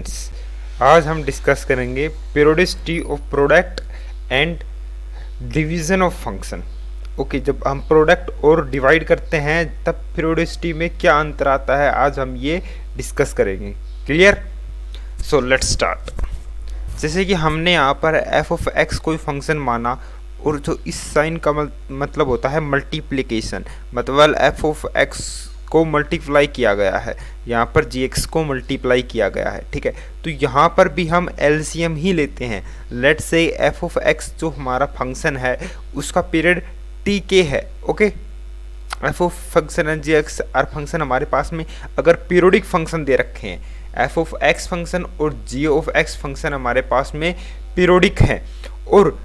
Students, आज हम discuss करेंगे periodicity of product and division of function. Okay, जब हम प्रोडक्ट और डिवाइड करते हैं तब पीरियोडिसिटी में क्या अंतर आता है, आज हम ये डिस्कस करेंगे। क्लियर? So let's start. जैसे कि हमने यहाँ पर एफ ऑफ एक्स कोई फंक्शन माना और जो इस साइन का मतलब होता है मल्टीप्लिकेशन, मतलब एफ ऑफ एक्स को मल्टीप्लाई किया गया है, यहाँ पर जी एक्स को मल्टीप्लाई किया गया है। ठीक है, तो यहाँ पर भी हम एलसीएम ही लेते हैं। Let's say F of x जो हमारा फंक्शन है उसका पीरियड टी के है। Okay, f of function and g x are function हमारे पास में अगर पीरियोडिक फंक्शन दे रखे हैं, एफ ऑफ एक्स फंक्शन और जी ऑफ एक्स फंक्शन हमारे पास में पीरियोडिक है, और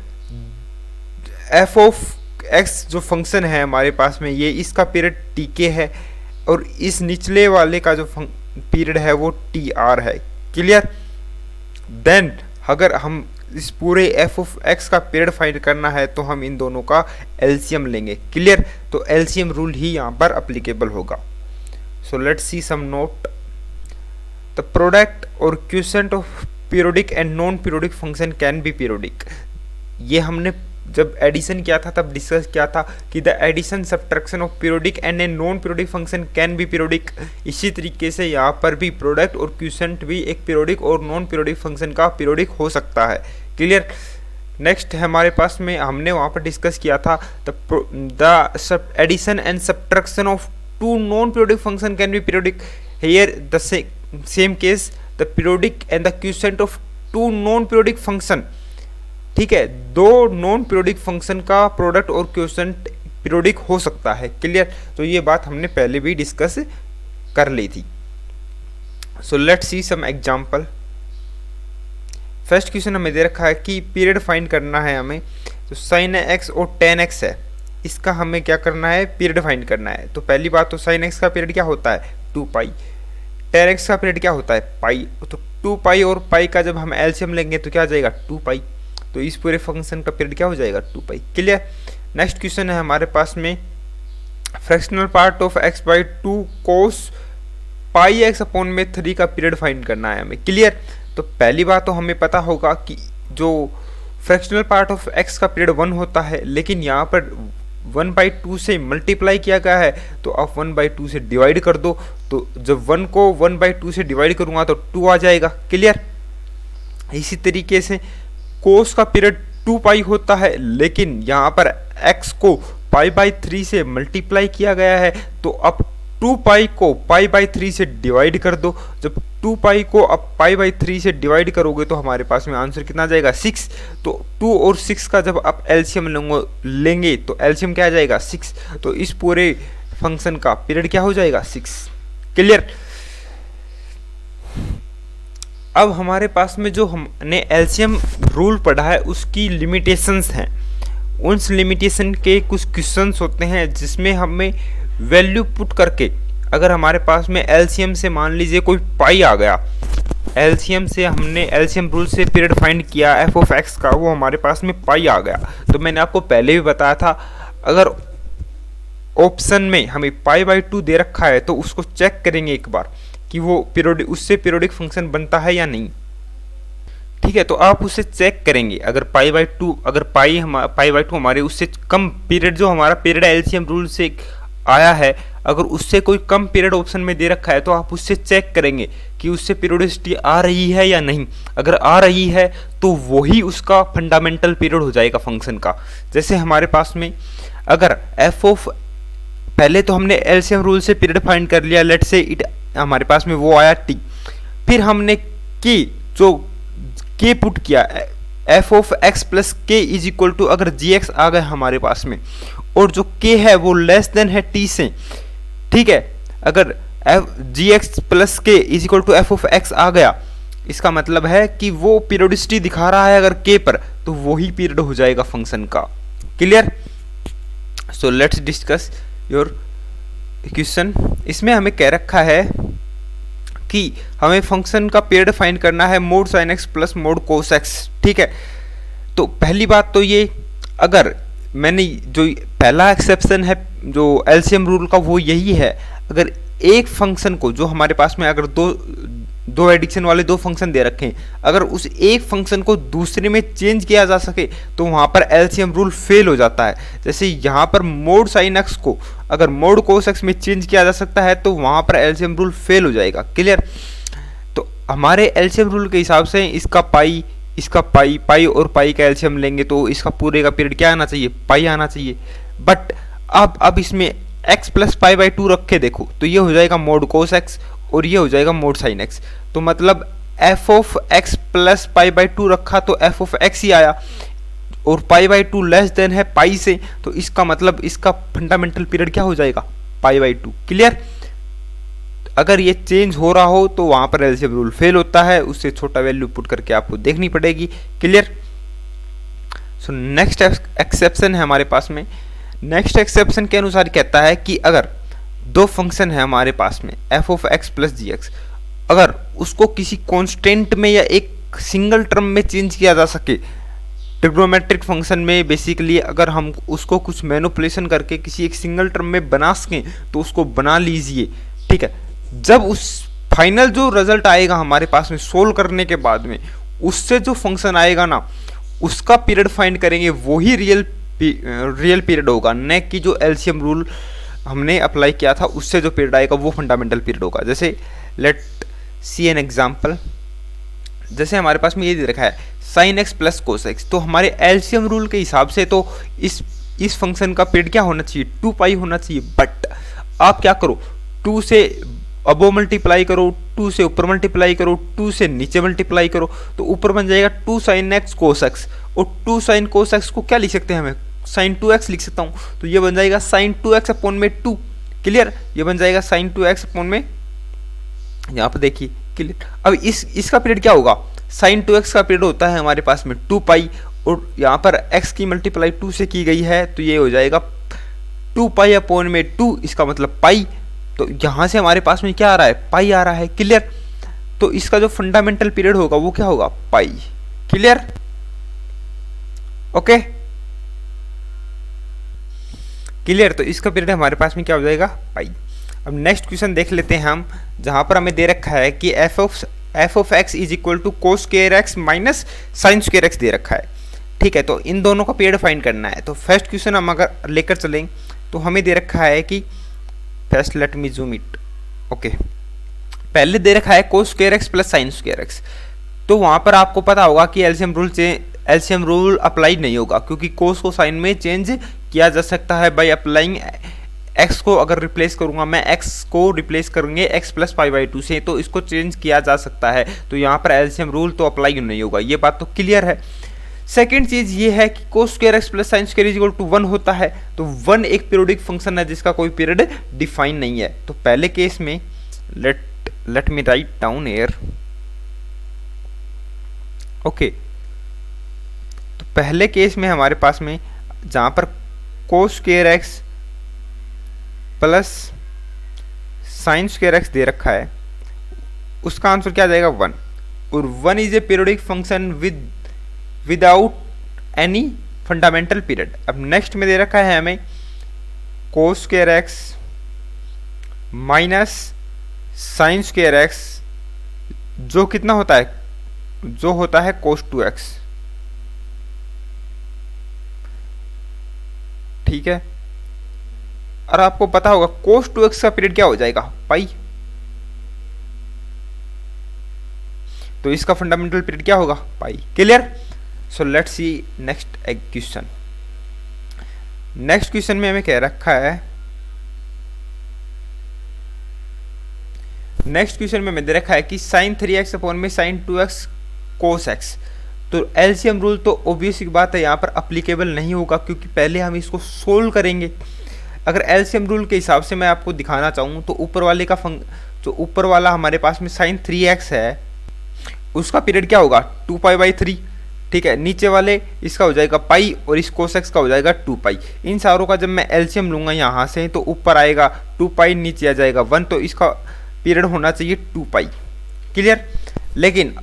एफ ऑफ एक्स जो फंक्शन है हमारे पास में ये इसका पीरियड टी के है और इस निचले वाले का जो पीरियड है वो टी आर है। क्लियर? देन अगर हम इस पूरे एफ ऑफ एक्स का पीरियड फाइंड करना है तो हम इन दोनों का एलसीएम लेंगे। क्लियर? तो एलसीएम रूल ही यहाँ पर अप्लीकेबल होगा। So let's see some note. The product और quotient of periodic and non periodic function can be periodic. ये हमने जब एडिशन किया था तब डिस्कस किया था कि the addition subtraction of periodic and a non periodic function can be periodic. इसी तरीके से यहाँ पर भी प्रोडक्ट और क्वोशिएंट भी एक पीरियोडिक और नॉन पीरियोडिक फंक्शन का पीरियोडिक हो सकता है। क्लियर? नेक्स्ट हमारे पास में हमने वहाँ पर डिस्कस किया था the addition and subtraction of two non periodic function can be periodic. Here the same case the periodic and the quotient of two non periodic function. ठीक है, दो नॉन पीरियोडिक फंक्शन का प्रोडक्ट और quotient periodic हो सकता है। Clear? तो ये बात हमने पहले भी डिस्कस कर ली थी। So let's see some example. First question हमें दे रखा है कि पीरियड फाइंड करना है हमें, तो साइन एक्स और टेन एक्स है, इसका हमें क्या करना है, पीरियड फाइंड करना है। तो पहली बात तो साइन एक्स का पीरियड क्या होता है, 2 पाई। टेन एक्स का पीरियड क्या होता है, पाई। तो 2 पाई और पाई का जब हम एलसीएम लेंगे तो क्या आ जाएगा, 2 पाई। तो इस पूरे फंक्शन का पीरियड क्या हो जाएगा, 2 पाई। क्लियर? नेक्स्ट क्वेश्चन है हमारे पास में fractional part of x by 2 cos pi x upon में 3 का पीरियड फाइंड करना है हमें। क्लियर? तो पहली बात तो हमें पता होगा कि जो फ्रैक्शनल पार्ट ऑफ x का पीरियड 1 होता है, लेकिन यहाँ पर 1/2 से मल्टीप्लाई किया गया है, तो आप 1/2 से डिवाइड कर दो। तो जब 1 को 1/2 से डिवाइड करूँगा तो 2 आ जाएगा। क्लियर? इसी तरीके से कोस का पीरियड 2 पाई होता है, लेकिन यहाँ पर x को π/3 से मल्टीप्लाई किया गया है, तो अब 2 पाई को π/3 से डिवाइड कर दो। जब 2 पाई को अब π/3 से डिवाइड करोगे तो हमारे पास में आंसर कितना आ जाएगा, 6। तो 2 और 6 का जब आप एलसीएम लेंगे तो एलसीएम क्या आ जाएगा, 6। तो इस पूरे फंक्शन का पीरियड क्या हो जाएगा, 6। क्लियर? अब हमारे पास में जो हमने एलसीएम रूल पढ़ा है उसकी लिमिटेशंस हैं। उन लिमिटेशन के कुछ क्वेश्चंस होते हैं जिसमें हमें वैल्यू पुट करके, अगर हमारे पास में एलसीएम से मान लीजिए कोई पाई आ गया, एलसीएम से हमने एलसीएम रूल से पीरियड फाइंड किया एफ ऑफ एक्स का, वो हमारे पास में पाई आ गया, तो मैंने आपको पहले भी बताया था अगर ऑप्शन में हमें π/2 दे रखा है तो उसको चेक करेंगे एक बार कि वो पीरियोडिक, उससे पीरियोडिक फंक्शन बनता है या नहीं। ठीक है, तो आप उसे चेक करेंगे। अगर π/2, अगर π/2 हमारे उससे कम पीरियड, जो हमारा पीरियड एलसीएम रूल से आया है, अगर उससे कोई कम पीरियड ऑप्शन में दे रखा है तो आप उससे चेक करेंगे कि उससे पीरियोडिसिटी आ रही है या नहीं। अगर आ रही है तो वही उसका फंडामेंटल पीरियड हो जाएगा फंक्शन का। जैसे हमारे पास में अगर एफ ऑफ, पहले तो हमने एलसीएम रूल से पीरियड फाइंड कर लिया, लेट से इट हमारे पास में वो आया टी, फिर हमने के पुट किया, F of x plus k is equal to, अगर जी एक्स आ गया हमारे पास में और जो के है वो लेस देन है टी से। ठीक है, अगर g x plus k is equal to f of x आ गया, इसका मतलब है कि वो पीरियोडिसिटी दिखा रहा है अगर के पर, तो वही पीरियड हो जाएगा फंक्शन का। Clear? So let's discuss your question. इसमें हमें कह रखा है कि हमें फंक्शन का पीरियड फाइंड करना है mode sine x plus mode cos x. ठीक है, तो पहली बात तो ये, अगर मैंने जो पहला एक्सेप्शन है जो एलसीएम रूल का वो यही है, अगर एक फंक्शन को, जो हमारे पास में अगर दो एडिशन वाले दो फंक्शन दे रखे हैं, अगर उस एक फंक्शन को दूसरे में चेंज किया जा सके तो वहाँ पर एलसीएम रूल फेल हो जाता है। जैसे यहाँ पर मोड साइन एक्स को अगर मोड कोस एक्स में चेंज किया जा सकता है तो वहाँ पर एलसीएम रूल फेल हो जाएगा। क्लियर? तो हमारे एलसीएम रूल के हिसाब से इसका पाई, इसका पाई, पाई और पाई का एलसीएम लेंगे तो इसका पूरे का पीरियड क्या आना चाहिए? पाई आना चाहिए। बट अब इसमें x प्लस पाई बाई 2 रखे देखो तो ये हो जाएगा मोड कोस एक्स और ये हो जाएगा मोड साइन एक्स। तो मतलब f of x plus pi by 2 रखा तो एफ ऑफ एक्स ही आया और पाई बाई 2 लेस देन है पाई से, तो इसका मतलब इसका फंडामेंटल पीरियड क्या हो जाएगा? Pi by 2। क्लियर? अगर ये चेंज हो रहा हो तो वहां पर एलसीएम रूल फेल होता है, उससे छोटा वैल्यू पुट करके आपको देखनी पड़ेगी। क्लियर? सो नेक्स्ट एक्सेप्शन है हमारे पास में। नेक्स्ट एक्सेप्शन के अनुसार कहता है कि अगर दो फंक्शन है हमारे पास में f of x plus g x, अगर उसको किसी कांस्टेंट में या एक सिंगल टर्म में चेंज किया जा सके, ट्रिग्नोमेट्रिक फंक्शन में बेसिकली अगर हम उसको कुछ मैनिपुलेशन करके किसी एक सिंगल टर्म में बना सकें तो उसको बना लीजिए। ठीक है? जब उस फाइनल जो रिजल्ट आएगा हमारे पास में सोल्व करने के बाद में, उससे जो फंक्शन आएगा ना उसका पीरियड फाइंड करेंगे, वही रियल पीरियड होगा, न कि जो एलसीएम रूल हमने अप्लाई किया था उससे जो पीरियड आएगा वो फंडामेंटल पीरियड होगा। जैसे लेट सी एन एग्जांपल। जैसे हमारे पास में ये दे रखा है sine x plus cos x, तो हमारे एलसीएम रूल के हिसाब से तो इस फंक्शन का पीरियड क्या होना चाहिए? 2 पाई होना चाहिए। बट आप क्या करो, 2 से अबो मल्टीप्लाई करो, 2 से ऊपर मल्टीप्लाई करो, 2 से नीचे मल्टीप्लाई करो, तो ऊपर बन जाएगा 2 साइन एक्स कोस एक्स, और 2 साइन कोस एक्स को क्या लिख सकते हैं हमें? साइन 2x लिख सकता हूँ, तो ये बन जाएगा साइन 2x अपॉन में 2। क्लियर? ये बन जाएगा साइन 2x अपॉन में, यहाँ पर देखिए। क्लियर? अब इसका पीरियड क्या होगा? साइन 2x का पीरियड होता है हमारे पास में 2 पाई, और यहाँ पर x की मल्टीप्लाई 2 से की गई है तो ये हो जाएगा 2 पाई अपॉन में 2, इसका मतलब पाई। तो यहाँ से हमारे पास में क्या आ रहा है? पाई आ रहा है। क्लियर? तो इसका जो फंडामेंटल पीरियड होगा वो क्या होगा? पाई। क्लियर? ओके? क्लियर? तो इसका पीरियड हमारे पास में क्या हो जाएगा? पाई। अब नेक्स्ट क्वेश्चन देख लेते हैं हम, जहां पर हमें दे रखा है कि f of x is equal to cos square x minus sine square x दे रखा है। ठीक है? तो इन दोनों का पीरियड फाइंड करना है। तो फर्स्ट क्वेश्चन हम अगर लेकर चलें तो हमें दे रखा है कि first let me zoom it. Okay, पहले दे रखा है कोस square x plus sine square x, तो वहां पर आपको पता होगा कि एलसीएम रूल अप्लाई नहीं होगा, क्योंकि कोस को साइन में चेंज किया जा सकता है बाय अप्लाइंग एक्स को। अगर रिप्लेस करूंगा मैं, एक्स को रिप्लेस करेंगे एक्स प्लस पाई बाई 2 से, तो इसको चेंज किया जा सकता है। तो यहाँ पर एलसीएम रूल तो अप्लाई नहीं होगा, ये बात तो क्लियर है। सेकेंड चीज ये है कि cos square x plus sine square is equal to 1 होता है, तो 1 एक पीरियोडिक फंक्शन है जिसका कोई पीरियड डिफाइन नहीं है। तो पहले केस में let me write down here. Okay, तो पहले केस में हमारे पास में जहां पर cos square x plus sine square x दे रखा है, उसका आंसर क्या आ जाएगा? 1, और 1 is a periodic function without any fundamental period. अब नेक्स्ट में दे रखा है हमें कोस square x minus sine square x, जो कितना होता है? जो होता है कोस 2x। ठीक है? और आपको पता होगा कोस 2x का पीरियड क्या हो जाएगा? पाई। तो इसका फंडामेंटल पीरियड क्या होगा? Pi. Clear? So let's see next question. Next question में हमें कह रखा है, नेक्स्ट क्वेश्चन में हमें दे रखा है कि साइन 3x अपॉन में साइन 2x कोस x। तो एलसीएम रूल तो ऑब्वियस की बात है यहाँ पर अप्लीकेबल नहीं होगा, क्योंकि पहले हम इसको सोल्व करेंगे। अगर एलसीएम रूल के हिसाब से मैं आपको दिखाना चाहूँ तो ऊपर वाले का जो ऊपर वाला हमारे पास में साइन 3x है, उसका पीरियड क्या होगा? 2 पाई बाई 3। ठीक है? नीचे वाले इसका हो जाएगा पाई और इस कोस एक्स का हो जाएगा 2 पाई। इन सारों का जब मैं एलसीएम लूंगा यहाँ से तो ऊपर आएगा 2 पाई, नीचे आ जाएगा 1, तो इसका पीरियड होना चाहिए 2 पाई। क्लियर? लेकिन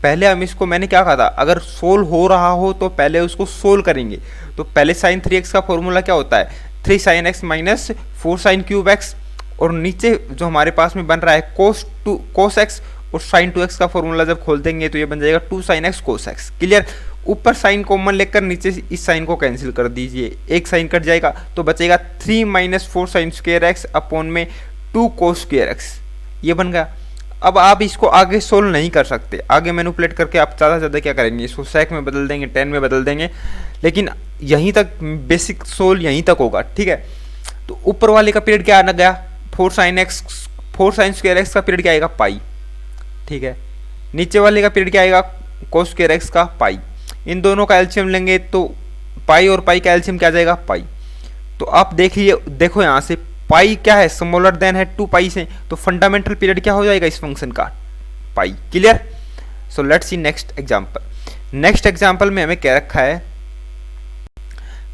पहले हम इसको, मैंने क्या कहा था, अगर सोल्व हो रहा हो तो पहले उसको सोल्व करेंगे। तो पहले साइन 3x का फॉर्मूला क्या होता है? 3 sign x minus 4 sine cube x, और नीचे जो हमारे पास में बन रहा है कोस एक्स, और साइन 2x का फॉर्मूला जब खोल देंगे तो ये बन जाएगा 2 sin x cos x। Clear. ऊपर साइन कॉमन लेकर नीचे इस साइन को कैंसिल कर दीजिए, एक साइन कट जाएगा तो बचेगा 3 - 4 sin स्क्वायर x अपॉन में 2 cos स्क्वायर x। ये बन गया। अब आप इसको आगे सोल्व नहीं कर सकते, आगे मैनिपुलेट करके आप ज़्यादा से ज़्यादा क्या करेंगे, इसको sec में बदल देंगे, tan में बदल देंगे, लेकिन यहीं तक बेसिक सोल्व यहीं तक होगा। ठीक है, तो ऊपर वाले का पीरियड क्या आना गया 4 sin स्क्वायर x का पीरियड क्या आएगा पाई। ठीक है, नीचे वाले का पीरियड क्या आएगा cos स्क्वायर x का पाई। इन दोनों का एलसीएम लेंगे तो पाई और पाई का एलसीएम क्या आ जाएगा पाई। तो आप देखिए, देखो यहाँ से पाई क्या है, स्मॉलर देन है 2 पाई से, तो फंडामेंटल पीरियड क्या हो जाएगा इस फंक्शन का pi. Clear. So let's see next example. Next example में हमें क्या रखा है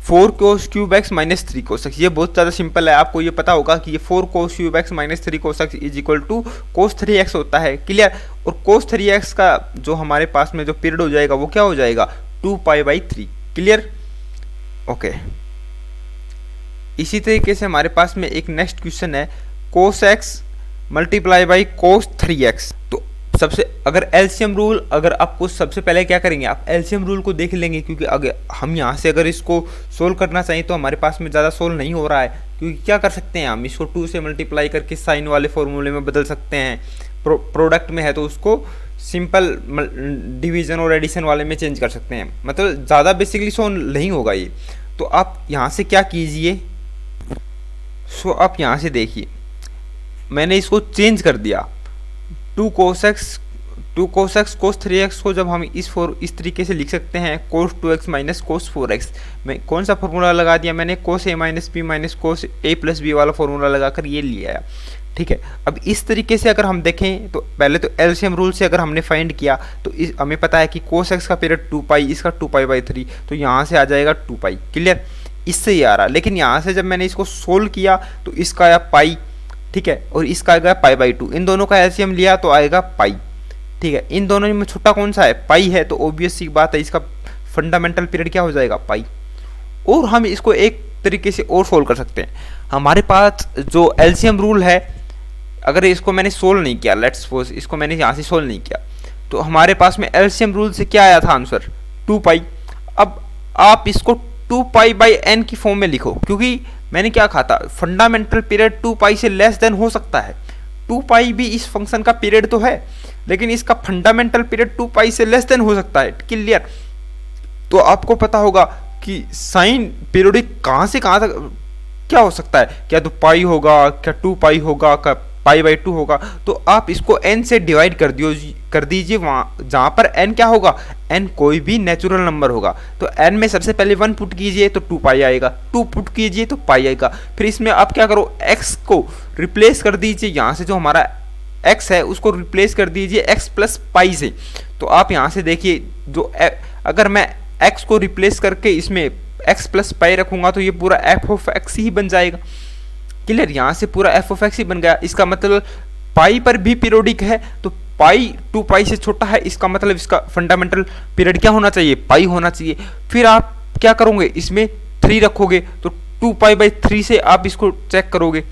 4 cos cube x minus 3 cos x। ये बहुत ज़्यादा सिंपल है, आपको ये पता होगा कि ये 4 cos cube x minus 3 cos x is equal to cos 3x होता है। क्लियर। और cos 3x का जो हमारे पास में जो पीरियड हो जाएगा वो क्या हो जाएगा 2π/3। क्लियर। ओके, इसी तरीके से हमारे पास में एक नेक्स्ट क्वेश्चन है cos x multiply by cos 3x। तो सबसे अगर एलसीएम रूल, अगर आपको सबसे पहले क्या करेंगे आप एलसीएम रूल को देख लेंगे, क्योंकि अगर हम यहाँ से अगर इसको सोल्व करना चाहिए तो हमारे पास में ज़्यादा सोल्व नहीं हो रहा है, क्योंकि क्या कर सकते हैं हम इसको 2 से मल्टीप्लाई करके साइन वाले फॉर्मूले में बदल सकते हैं। प्रोडक्ट में है तो उसको सिंपल डिवीजन और एडिशन वाले में चेंज कर सकते हैं, मतलब ज़्यादा बेसिकली सोल्व नहीं होगा ये। तो आप यहाँ से क्या कीजिए, सो आप यहाँ से देखिए मैंने इसको चेंज कर दिया 2 cos x cos 3x को जब हम इस तरीके से लिख सकते हैं cos 2x minus cos 4x। मैं कौन सा फॉर्मूला लगा दिया मैंने cos a minus b minus cos a plus b वाला फॉर्मूला लगाकर ये लिया है। ठीक है, अब इस तरीके से अगर हम देखें तो पहले तो एलसीएम रूल से अगर हमने फाइंड किया तो हमें पता है कि cos x का पीरियड 2π, इसका 2π/3, तो यहाँ से आ जाएगा 2π। क्लियर, इससे ये आ रहा। लेकिन यहाँ से जब मैंने इसको सोल्व किया तो इसका आया पाई। ठीक है, और इसका आएगा π/2। इन दोनों का एलसीएम लिया तो आएगा पाई। ठीक है, इन दोनों में छोटा कौन सा है पाई है, तो ऑब्वियस सी बात है इसका फंडामेंटल पीरियड क्या हो जाएगा पाई। और हम इसको एक तरीके से और सोल्व कर सकते हैं। हमारे पास जो एलसीएम रूल है, अगर इसको मैंने सोल्व नहीं किया, लेट्स सपोज इसको मैंने यहाँ से सोल्व नहीं किया, तो हमारे पास में एलसीएम रूल से क्या आया था आंसर 2π। अब आप इसको 2π/n की फॉर्म में लिखो, क्योंकि मैंने क्या कहा था फंडामेंटल पीरियड 2π से लेस देन हो सकता है। 2π भी इस फंक्शन का पीरियड तो है, लेकिन इसका फंडामेंटल पीरियड 2π से लेस देन हो सकता है। क्लियर। तो आपको पता होगा कि साइन पीरियोडिक कहाँ से कहाँ तक क्या हो सकता है, क्या तो पाई होगा, क्या 2π होगा, क्या π/2 होगा। तो आप इसको n से डिवाइड कर दीजिए वहाँ जहाँ पर n क्या होगा, n कोई भी नेचुरल नंबर होगा। तो n में सबसे पहले 1 पुट कीजिए तो 2π आएगा, 2 पुट कीजिए तो पाई आएगा। फिर इसमें आप क्या करो x को रिप्लेस कर दीजिए, यहाँ से जो हमारा x है उसको रिप्लेस कर दीजिए x प्लस पाई से। तो आप यहाँ से देखिए जो अगर मैं x को रिप्लेस करके इसमें x प्लस पाई रखूँगा तो ये पूरा f(x) ही बन जाएगा। क्लियर, यहाँ से पूरा f(x) ही बन गया। इसका मतलब पाई पर भी पीरियोडिक है, तो पाई 2π से छोटा है, इसका मतलब इसका फंडामेंटल पीरियड क्या होना चाहिए पाई होना चाहिए। फिर आप क्या करोगे इसमें 3 रखोगे तो 2π/3 से आप इसको चेक करोगे।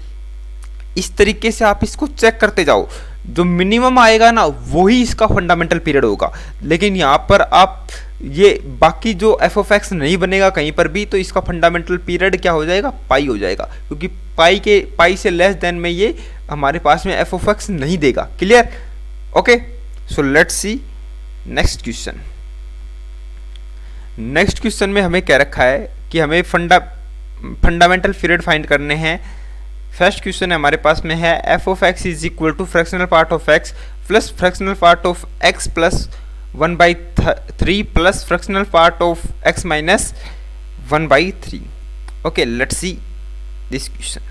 इस तरीके से आप इसको चेक करते जाओ, जो मिनिमम आएगा ना वही इसका फंडामेंटल पीरियड होगा। लेकिन यहाँ पर आप ये बाकी जो f(x) नहीं बनेगा कहीं पर भी, तो इसका फंडामेंटल पीरियड क्या हो जाएगा पाई हो जाएगा, क्योंकि पाई से लेस देन में ये हमारे पास में f(x) नहीं देगा। Clear. Okay, so let's see next question. Next question में हमें क्या रखा है कि हमें फंडामेंटल पीरियड फाइंड करने हैं। फर्स्ट क्वेश्चन हमारे पास में है f(x) is equal to fractional part of x plus fractional part of x plus 1/3 plus fractional part of x minus 1/3। Okay, let's see this question.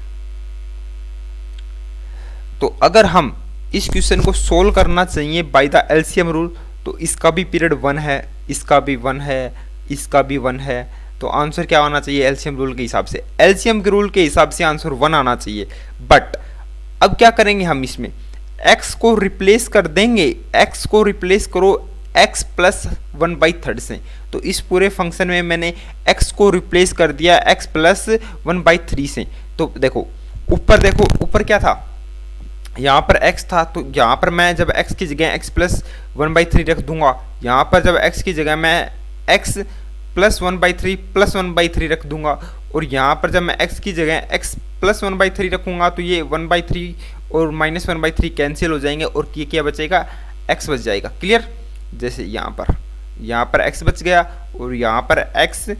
तो अगर हम इस क्वेश्चन को सोल्व करना चाहिए बाय द एलसीएम रूल, तो इसका भी पीरियड 1 है, इसका भी 1 है, इसका भी 1 है, तो आंसर क्या आना चाहिए एलसीएम रूल के हिसाब से। एलसीएम के रूल के हिसाब से आंसर 1 आना चाहिए। बट अब क्या करेंगे हम इसमें x को रिप्लेस कर देंगे, x को रिप्लेस करो x प्लस 1/3 से। तो इस पूरे फंक्शन में मैंने x को रिप्लेस कर दिया x प्लस 1/3 से। तो देखो ऊपर क्या था यहाँ पर x था, तो यहाँ पर मैं जब x की जगह x प्लस 1/3 रख दूंगा, यहाँ पर जब x की जगह मैं x प्लस 1/3 प्लस 1/3 रख दूंगा, और यहाँ पर जब मैं x की जगह x प्लस 1/3 रखूंगा तो ये 1/3 और माइनस 1/3 कैंसिल हो जाएंगे और ये क्या बचेगा, x बच जाएगा। क्लियर? जैसे यहाँ पर x बच गया और यहाँ पर x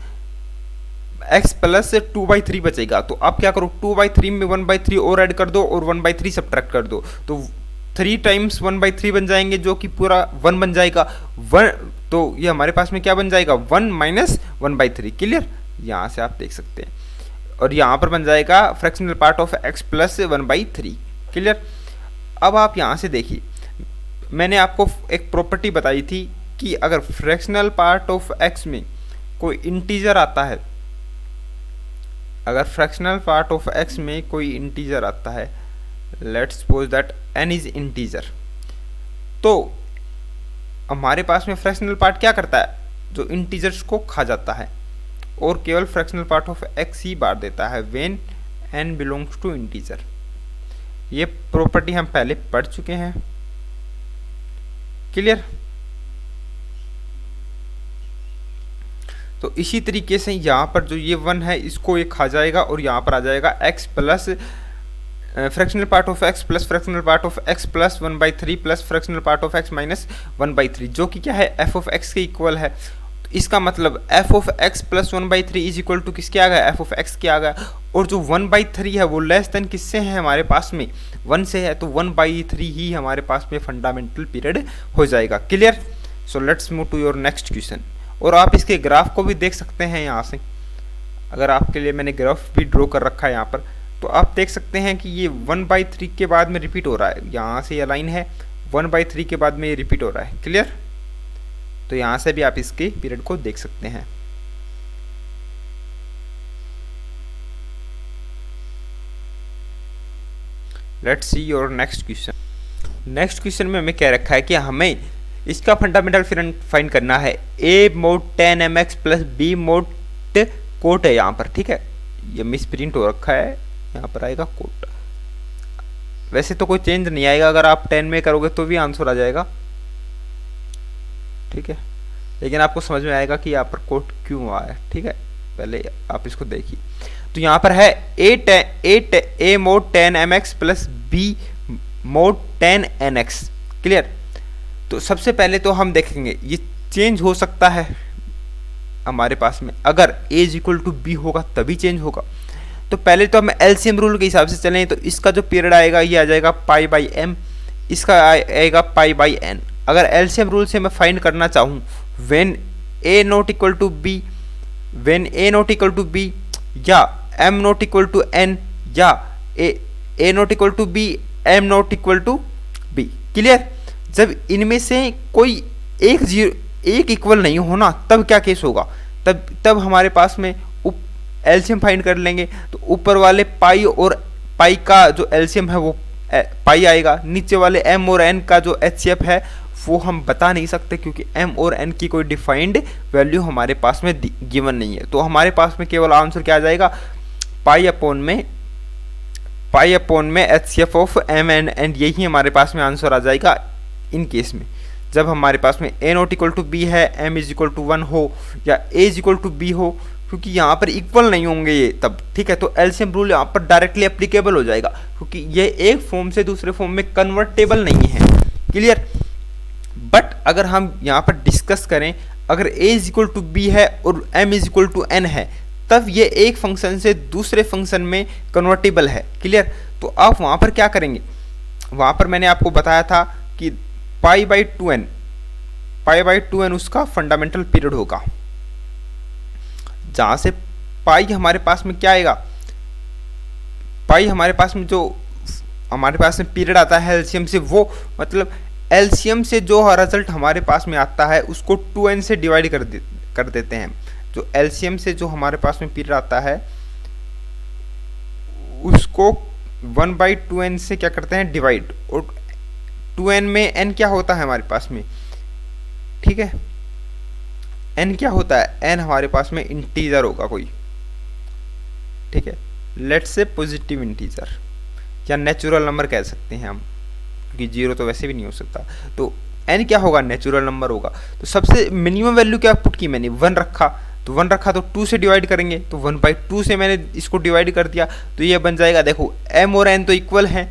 प्लस 2/3 बचेगा। तो अब क्या करो, 2/3 में 1/3 और ऐड कर दो और 1/3 सब्ट्रैक्ट कर दो, तो 3 टाइम्स 1/3 बन जाएंगे, जो कि पूरा 1 बन जाएगा। 1 तो ये हमारे पास में क्या बन जाएगा, 1 माइनस 1/3। क्लियर? यहाँ से आप देख सकते हैं। और यहाँ पर बन जाएगा fractional part of x plus 1/3। Clear? अब आप यहाँ से देखिए, मैंने आपको एक प्रॉपर्टी बताई थी कि अगर फ्रैक्शनल पार्ट ऑफ x में कोई इंटीजर आता है, अगर फ्रैक्शनल पार्ट ऑफ x में कोई इंटीजर आता है, let's suppose that n is integer, तो हमारे पास में फ्रैक्शनल पार्ट क्या करता है, जो इंटीजर्स को खा जाता है और केवल फ्रैक्शनल पार्ट ऑफ x ही बांट देता है when n belongs to integer. ये प्रॉपर्टी हम पहले पढ़ चुके हैं। क्लियर? तो इसी तरीके से यहाँ पर जो ये 1 है इसको ये खा जाएगा और यहाँ पर आ जाएगा x plus fractional part of x plus fractional part of x plus 1/3 plus fractional part of x minus 1/3, जो कि क्या है, f ऑफ x के इक्वल है। तो इसका मतलब f of x plus 1/3 is equal to किसके आ गया, f ऑफ x के आ गया। और जो 1/3 है वो लेस देन किससे है, हमारे पास में 1 से है, तो 1/3 ही हमारे पास में फंडामेंटल पीरियड हो जाएगा। Clear? So let's move to your next question. और आप इसके ग्राफ को भी देख सकते हैं यहाँ से, अगर आपके लिए मैंने ग्राफ भी ड्रॉ कर रखा है यहाँ पर, तो आप देख सकते हैं कि ये 1/3 के बाद में रिपीट हो रहा है। यहाँ से ये लाइन है 1/3 के बाद में ये रिपीट हो रहा है। क्लियर? तो यहाँ से भी आप इसके पीरियड को देख सकते हैं। Let's see your next question. Next question में हमें क्या रखा है कि हमें इसका फंडामेंटल फाइंड करना है। a mod tan mx plus b mod cot है यहाँ पर, ठीक है, ये मिस प्रिंट हो रखा है, यहाँ पर आएगा कोट। वैसे तो कोई चेंज नहीं आएगा, अगर आप 10 में करोगे तो भी आंसर आ जाएगा, ठीक है, लेकिन आपको समझ में आएगा कि यहाँ पर कोट क्यों आया है। ठीक है, पहले आप इसको देखिए। तो यहाँ पर है a mod tan mx plus b mod tan nx। Clear? तो सबसे पहले तो हम देखेंगे ये चेंज हो सकता है हमारे पास में, अगर a is equal to b होगा तभी चेंज होगा। तो पहले तो हम एलसीएम रूल के हिसाब से चलें, तो इसका जो पीरियड आएगा ये आ जाएगा π/m, इसका आएगा π/n। अगर एलसीएम रूल से मैं फाइंड करना चाहूँ when a not equal to b, when a not equal to b या m not equal to n या a not equal to b m not equal to b। Clear? जब इनमें से कोई एक इक्वल नहीं होना तब क्या केस होगा, तब हमारे पास में एलसीएम फाइंड कर लेंगे। तो ऊपर वाले पाई और पाई का जो एलसीएम है वो पाई आएगा, नीचे वाले एम और एन का जो एचसीएफ है वो हम बता नहीं सकते क्योंकि एम और एन की कोई डिफाइंड वैल्यू हमारे पास में गिवन नहीं है। तो हमारे पास में केवल आंसर क्या आ जाएगा, पाई अपॉन में HCF of m and n, यही हमारे पास में आंसर आ जाएगा इन केस में जब हमारे पास में a not equal to b है, m इज इक्वल टू 1 हो या a is equal to b हो, क्योंकि यहाँ पर इक्वल नहीं होंगे ये तब। ठीक है, तो एलसीएम रूल यहाँ पर डायरेक्टली एप्लीकेबल हो जाएगा क्योंकि ये एक फॉर्म से दूसरे फॉर्म में कन्वर्टेबल नहीं है। क्लियर? बट अगर हम यहाँ पर डिस्कस करें, अगर a is equal to b है और m is equal to n है, तब ये एक फंक्शन से दूसरे फंक्शन में कन्वर्टेबल है। क्लियर? तो आप वहाँ पर क्या करेंगे, वहाँ पर मैंने आपको बताया था कि π/2n उसका फंडामेंटल पीरियड होगा, जहां से पाई हमारे पास में क्या आएगा, पाई हमारे पास में जो हमारे पास में पीरियड आता है एलसीएम से, वो मतलब एलसीएम से जो रिजल्ट हमारे पास में आता है उसको 2n से डिवाइड कर देते हैं। जो एलसीएम से जो हमारे पास में पीरियड आता है उसको 1/2n से क्या करते हैं, डिवाइड, और 2n में n क्या होता है हमारे पास में, ठीक है, n क्या होता है, n हमारे पास में इंटीजर होगा कोई, ठीक है, लेट्स से पॉजिटिव इंटीजर, या नेचुरल नंबर कह सकते हैं हम, क्योंकि जीरो तो वैसे भी नहीं हो सकता। तो n क्या होगा, नेचुरल नंबर होगा। तो सबसे मिनिमम वैल्यू क्या पुट की मैंने, 1 रखा, तो 1 रखा तो 2 से डिवाइड करेंगे, तो 1/2 से मैंने इसको डिवाइड कर दिया, तो ये बन जाएगा, देखो m और n तो इक्वल हैं,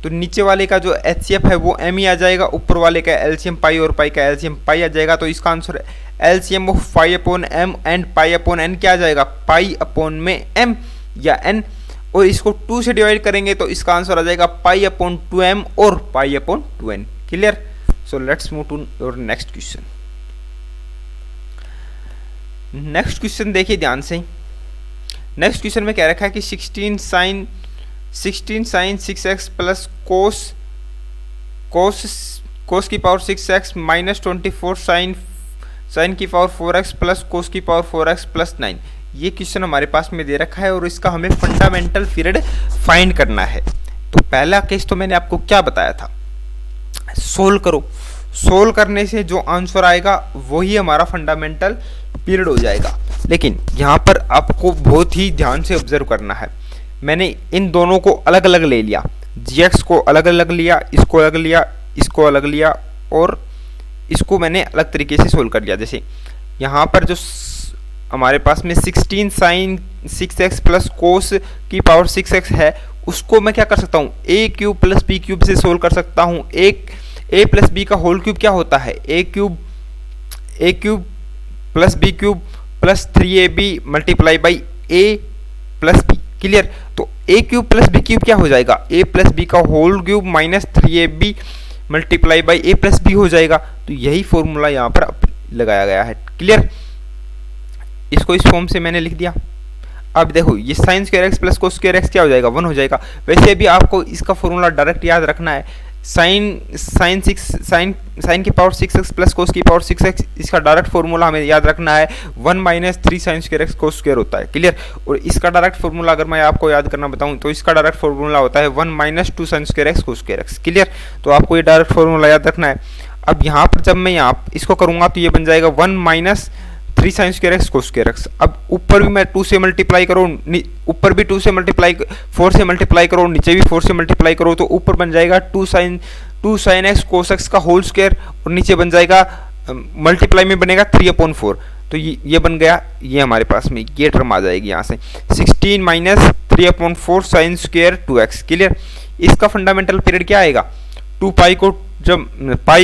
तो नीचे वाले का जो HCF है वो m ही आ जाएगा, ऊपर वाले का एलसीएम पाई और पाई का एलसीएम पाई आ जाएगा। तो इसका answer LCM of pi upon m and pi upon n क्या आ जाएगा, पाई अपॉन में m या n, और इसको 2 से डिवाइड करेंगे तो इसका आंसर आ जाएगा पाई अपॉन 2m और pi upon 2n। Clear? So let's move to your next question. Next question देखिए ध्यान से। नेक्स्ट क्वेश्चन में क्या रखा है कि 16 साइन 6x प्लस कोस की पावर 6x माइनस 24 साइन की पावर 4x प्लस कोस की पावर 4x प्लस 9। ये क्वेश्चन हमारे पास में दे रखा है और इसका हमें फंडामेंटल पीरियड फाइंड करना है। तो पहला केस तो मैंने आपको क्या बताया था, सोल्व करो, सोल्व करने से जो आंसर आएगा वही हमारा फंडामेंटल पीरियड हो जाएगा। लेकिन यहाँ पर आपको बहुत ही ध्यान से ऑब्जर्व करना है, मैंने इन दोनों को अलग अलग ले लिया, gx को अलग अलग लिया, इसको अलग लिया, इसको अलग लिया, और इसको मैंने अलग तरीके से सोल्व कर लिया। जैसे यहाँ पर जो हमारे पास में 16 साइन 6x प्लस कोस की पावर 6x है, उसको मैं क्या कर सकता हूँ, a cube plus b cube से सोल्व कर सकता हूँ। a प्लस बी का होल क्यूब क्या होता है, a cube plus b cube plus 3ab multiply by a plus b। Clear? तो a cube plus b cube क्या हो जाएगा, a प्लस b का whole cube minus 3ab multiply by a plus b हो जाएगा। तो यही फॉर्मूला यहाँ पर लगाया गया है। क्लियर? इसको इस फॉर्म से मैंने लिख दिया। अब देखो ये sign square x plus cos square x क्या हो जाएगा, 1 हो जाएगा। वैसे भी आपको इसका फॉर्मूला डायरेक्ट याद रखना है, साइन की पावर 6x प्लस कोस की पावर 6x, इसका डायरेक्ट फॉर्मूला हमें याद रखना है 1 minus 3 sign square x cos square होता है। क्लियर? और इसका डायरेक्ट फॉर्मूला अगर मैं आपको याद करना बताऊं तो इसका डायरेक्ट फॉर्मूला होता है 1 माइनस 2 साइन स्क्वायर एक्स कोस स्क्वायर एक्स। क्लियर? तो आपको ये डायरेक्ट फॉर्मूला याद रखना है। अब यहाँ पर जब मैं यहाँ इसको करूँगा तो ये बन जाएगा 1 माइनस 3 साइन स्क्वायर एक्स कोस स्क्वायर एक्स। अब ऊपर भी मैं 2 से मल्टीप्लाई करूँ, ऊपर भी 2 से मल्टीप्लाई 4 से मल्टीप्लाई करो, नीचे भी 4 से मल्टीप्लाई करो, तो ऊपर बन जाएगा 2 साइन एक्स कोस एक्स का होल स्क्वायर, और नीचे बन जाएगा मल्टीप्लाई में बनेगा 3/4। तो ये बन गया, ये हमारे पास में ये टर्म आ जाएगी यहाँ से 16 minus 3/4 sine square 2x। Clear? इसका फंडामेंटल पीरियड क्या आएगा, 2 पाई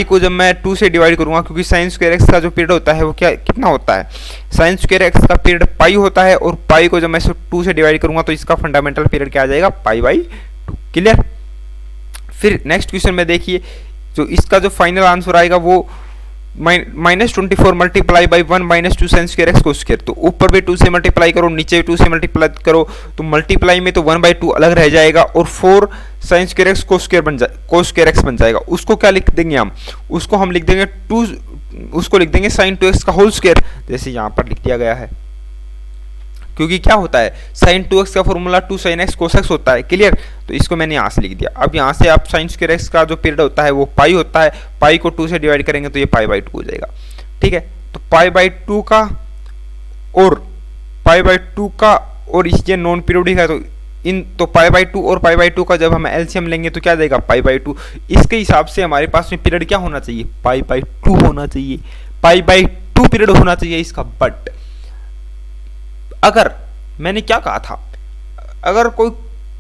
को जब मैं 2 से डिवाइड करूंगा, क्योंकि साइन स्क्वायर एक्स का जो पीरियड होता है वो कितना होता है, साइन स्क्वायर एक्स का पीरियड पाई होता है, और पाई को जब मैं 2 से डिवाइड करूंगा तो इसका फंडामेंटल पीरियड क्या आ जाएगा, पाई/2। क्लियर? फिर नेक्स्ट क्वेश्चन में देखिए, जो इसका जो फाइनल आंसर आएगा वो -24 multiply by 1 minus 2 sign square x cos square. तो ऊपर भी 2 से मल्टीप्लाई करो, नीचे भी 2 से मल्टीप्लाई करो, तो मल्टीप्लाई में तो 1/2 अलग रह जाएगा, और 4 साइन स्क्वायर एक्स कोस स्क्वायर एक्स बन जाएगा। उसको क्या लिख देंगे हम, उसको हम लिख देंगे साइन 2x का होल स्क्वायर, जैसे यहाँ पर लिख दिया गया है। क्योंकि क्या होता है, साइन 2x का formula 2 sine x cos x होता है। क्लियर? तो इसको मैंने यहाँ से लिख दिया। अब यहाँ से आप साइन स्क्वायर एक्स का जो पीरियड होता है वो पाई होता है, पाई को 2 से डिवाइड करेंगे तो ये पाई/2 हो जाएगा। ठीक है? तो पाई/2 का और ये नॉन पीरियोडिक है, तो पाई/2 और पाई/2 का जब हम एलसीएम लेंगे तो क्या जाएगा, पाई/2। इसके हिसाब से हमारे पास में पीरियड क्या होना चाहिए, पाई/2 होना चाहिए, पाई/2 पीरियड होना चाहिए इसका। बट अगर मैंने क्या कहा था, अगर कोई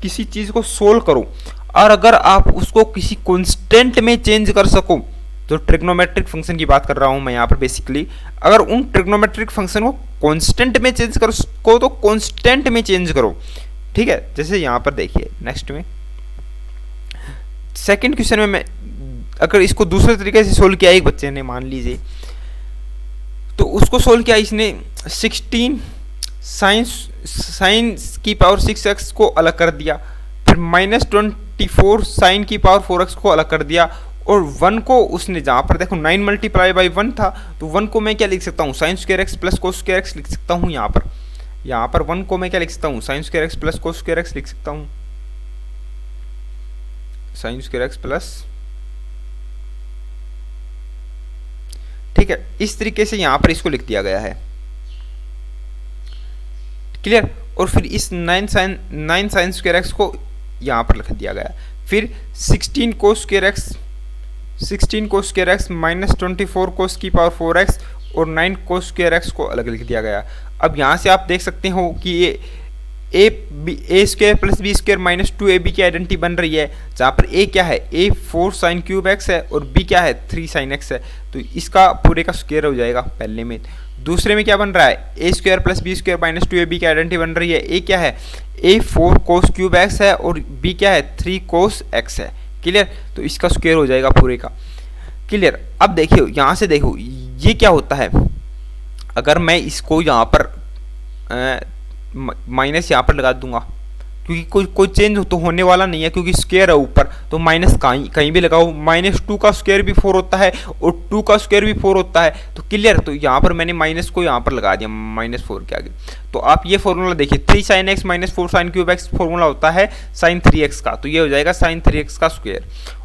किसी चीज को सोल्व करो और अगर आप उसको किसी कांस्टेंट में चेंज कर सको, तो ट्रिग्नोमेट्रिक फंक्शन की बात कर रहा हूं मैं यहाँ पर बेसिकली, अगर उन ट्रिग्नोमेट्रिक फंक्शन को कांस्टेंट में चेंज कर सको तो कांस्टेंट में चेंज करो। ठीक है? जैसे यहाँ पर देखिए नेक्स्ट में सेकंड क्वेश्चन में मैं अगर इसको दूसरे तरीके से सोल्व किया, एक बच्चे ने मान लीजिए, तो उसको सोल्व किया इसने 16 साइन की पावर 6x को अलग कर दिया, फिर -24 साइन की पावर 4x को अलग कर दिया, और 1 को उसने जहाँ पर देखो 9 मल्टीप्लाई बाई 1 था, तो 1 को मैं क्या लिख सकता हूँ, sign square x plus cos square x लिख सकता हूँ। यहाँ पर 1 को मैं क्या लिख सकता हूँ, sign square x plus cos square x लिख सकता हूँ, साइन स्क्वायर एक्स प्लस। ठीक है? इस तरीके से यहाँ पर इसको लिख दिया गया है। क्लियर? और फिर इस 9 साइन स्क्वायर एक्स को यहाँ पर लिख दिया गया। फिर 16 कोस स्क्वायर एक्स माइनस 24 कोस की पावर 4x और 9 कोस स्क्वायर एक्स को अलग लिख दिया गया। अब यहाँ से आप देख सकते हो कि ये a square plus b square minus 2ab की आइडेंटिटी बन रही है, जहाँ पर ए क्या है, ए 4 साइन क्यूब एक्स है और बी क्या है 3 साइन एक्स है, तो इसका पूरे का स्क्वायर हो जाएगा पहले में। दूसरे में क्या बन रहा है, a square plus b square minus 2ab की आइडेंटिटी बन रही है, ए क्या है, ए 4 कोस क्यूब एक्स है और बी क्या है 3 कोस एक्स है। क्लियर, तो इसका स्क्वायर हो जाएगा पूरे का। क्लियर, अब देखिए यहाँ से देखो ये क्या होता है, अगर मैं इसको यहाँ पर माइनस यहाँ पर लगा दूंगा, क्योंकि कोई चेंज तो होने वाला नहीं है, क्योंकि स्क्वायर है ऊपर, तो माइनस कहीं भी लगाओ, -2 का स्क्वायर भी 4 होता है और 2 का स्क्वायर भी 4 होता है। तो क्लियर, तो यहाँ पर मैंने माइनस को यहाँ पर लगा दिया -4 के आगे। तो आप ये फॉर्मूला देखिए, 3 sign x minus 4 sine cube x formula होता है साइन 3x का, तो ये हो जाएगा साइन 3x का स्क्वायर।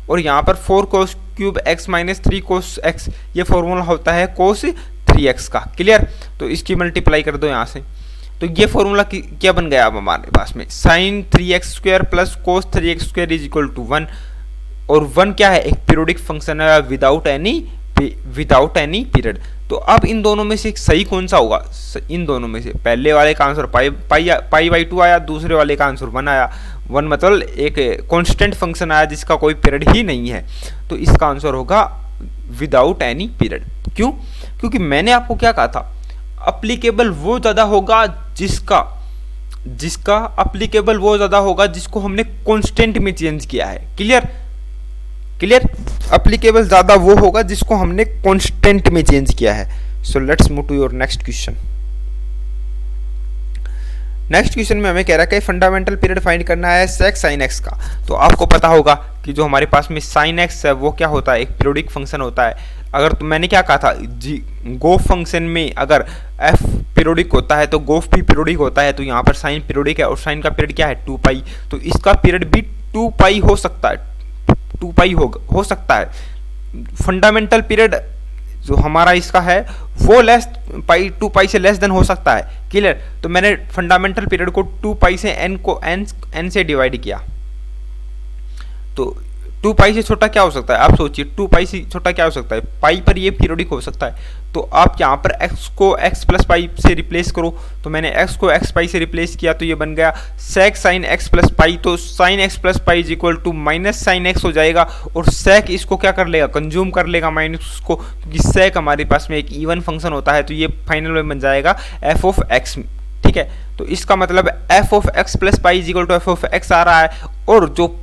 और यहाँ पर 4 cos cube x minus 3 cos x, ये फॉर्मूला होता है कोस 3x का। क्लियर, तो इसकी मल्टीप्लाई कर दो यहाँ से, तो ये फॉर्मूला क्या बन गया अब हमारे पास में, sine 3x square plus cos 3x square is equal to 1। और 1 क्या है, एक पीरियोडिक फंक्शन है विदाउट एनी पीरियड। तो अब इन दोनों में से सही कौन सा होगा, इन दोनों में से पहले वाले का आंसर पाई/2 आया, दूसरे वाले का आंसर 1 आया। 1 मतलब एक कांस्टेंट फंक्शन आया जिसका कोई पीरियड ही नहीं है, तो इसका आंसर होगा विदाउट एनी पीरियड। क्यों, क्योंकि मैंने आपको क्या कहा था, अप्लीकेबल वो ज़्यादा होगा जिसका अप्लीकेबल वो ज़्यादा होगा जिसको हमने कांस्टेंट में चेंज किया है। क्लियर, अप्लीकेबल ज़्यादा वो होगा जिसको हमने कांस्टेंट में चेंज किया है। So let's move to your next question. Next question में हमें कह रहा है कि फंडामेंटल पीरियड फाइंड करना है सेक साइन एक्स का। तो आपको पता होगा कि जो हमारे पास में साइन एक्स है वो क्या होता है, एक पीरियोडिक फंक्शन होता है। अगर तो मैंने क्या कहा था जी, गोफ फंक्शन में अगर एफ पीरियोडिक होता है तो गोफ भी पीरियोडिक होता है, तो यहाँ पर साइन पीरियोडिक है और साइन का पीरियड क्या है 2 पाई, तो इसका पीरियड भी 2 पाई हो सकता है, 2 पाई हो सकता है। फंडामेंटल पीरियड जो हमारा इसका है वो 2 पाई से लेस देन हो सकता है। क्लियर, तो मैंने फंडामेंटल पीरियड को 2 पाई से n से डिवाइड किया, तो 2 पाई से छोटा क्या हो सकता है, आप सोचिए 2 पाई से छोटा क्या हो सकता है, पाई पर ये पीरियोडिक हो सकता है। तो आप यहाँ पर x को x प्लस पाई से रिप्लेस करो, तो मैंने x को x पाई से रिप्लेस किया, तो ये बन गया sec sine x plus pi. तो sine x plus pi is equal to minus sine x हो जाएगा, और sec इसको क्या कर लेगा, कंज्यूम कर लेगा माइनस को, क्योंकि sec हमारे पास में एक इवन फंक्शन होता है, तो ये फाइनल में बन जाएगा f ऑफ x। ठीक है, तो इसका मतलब f of x plus pi is equal to f of x आ रहा है, और जो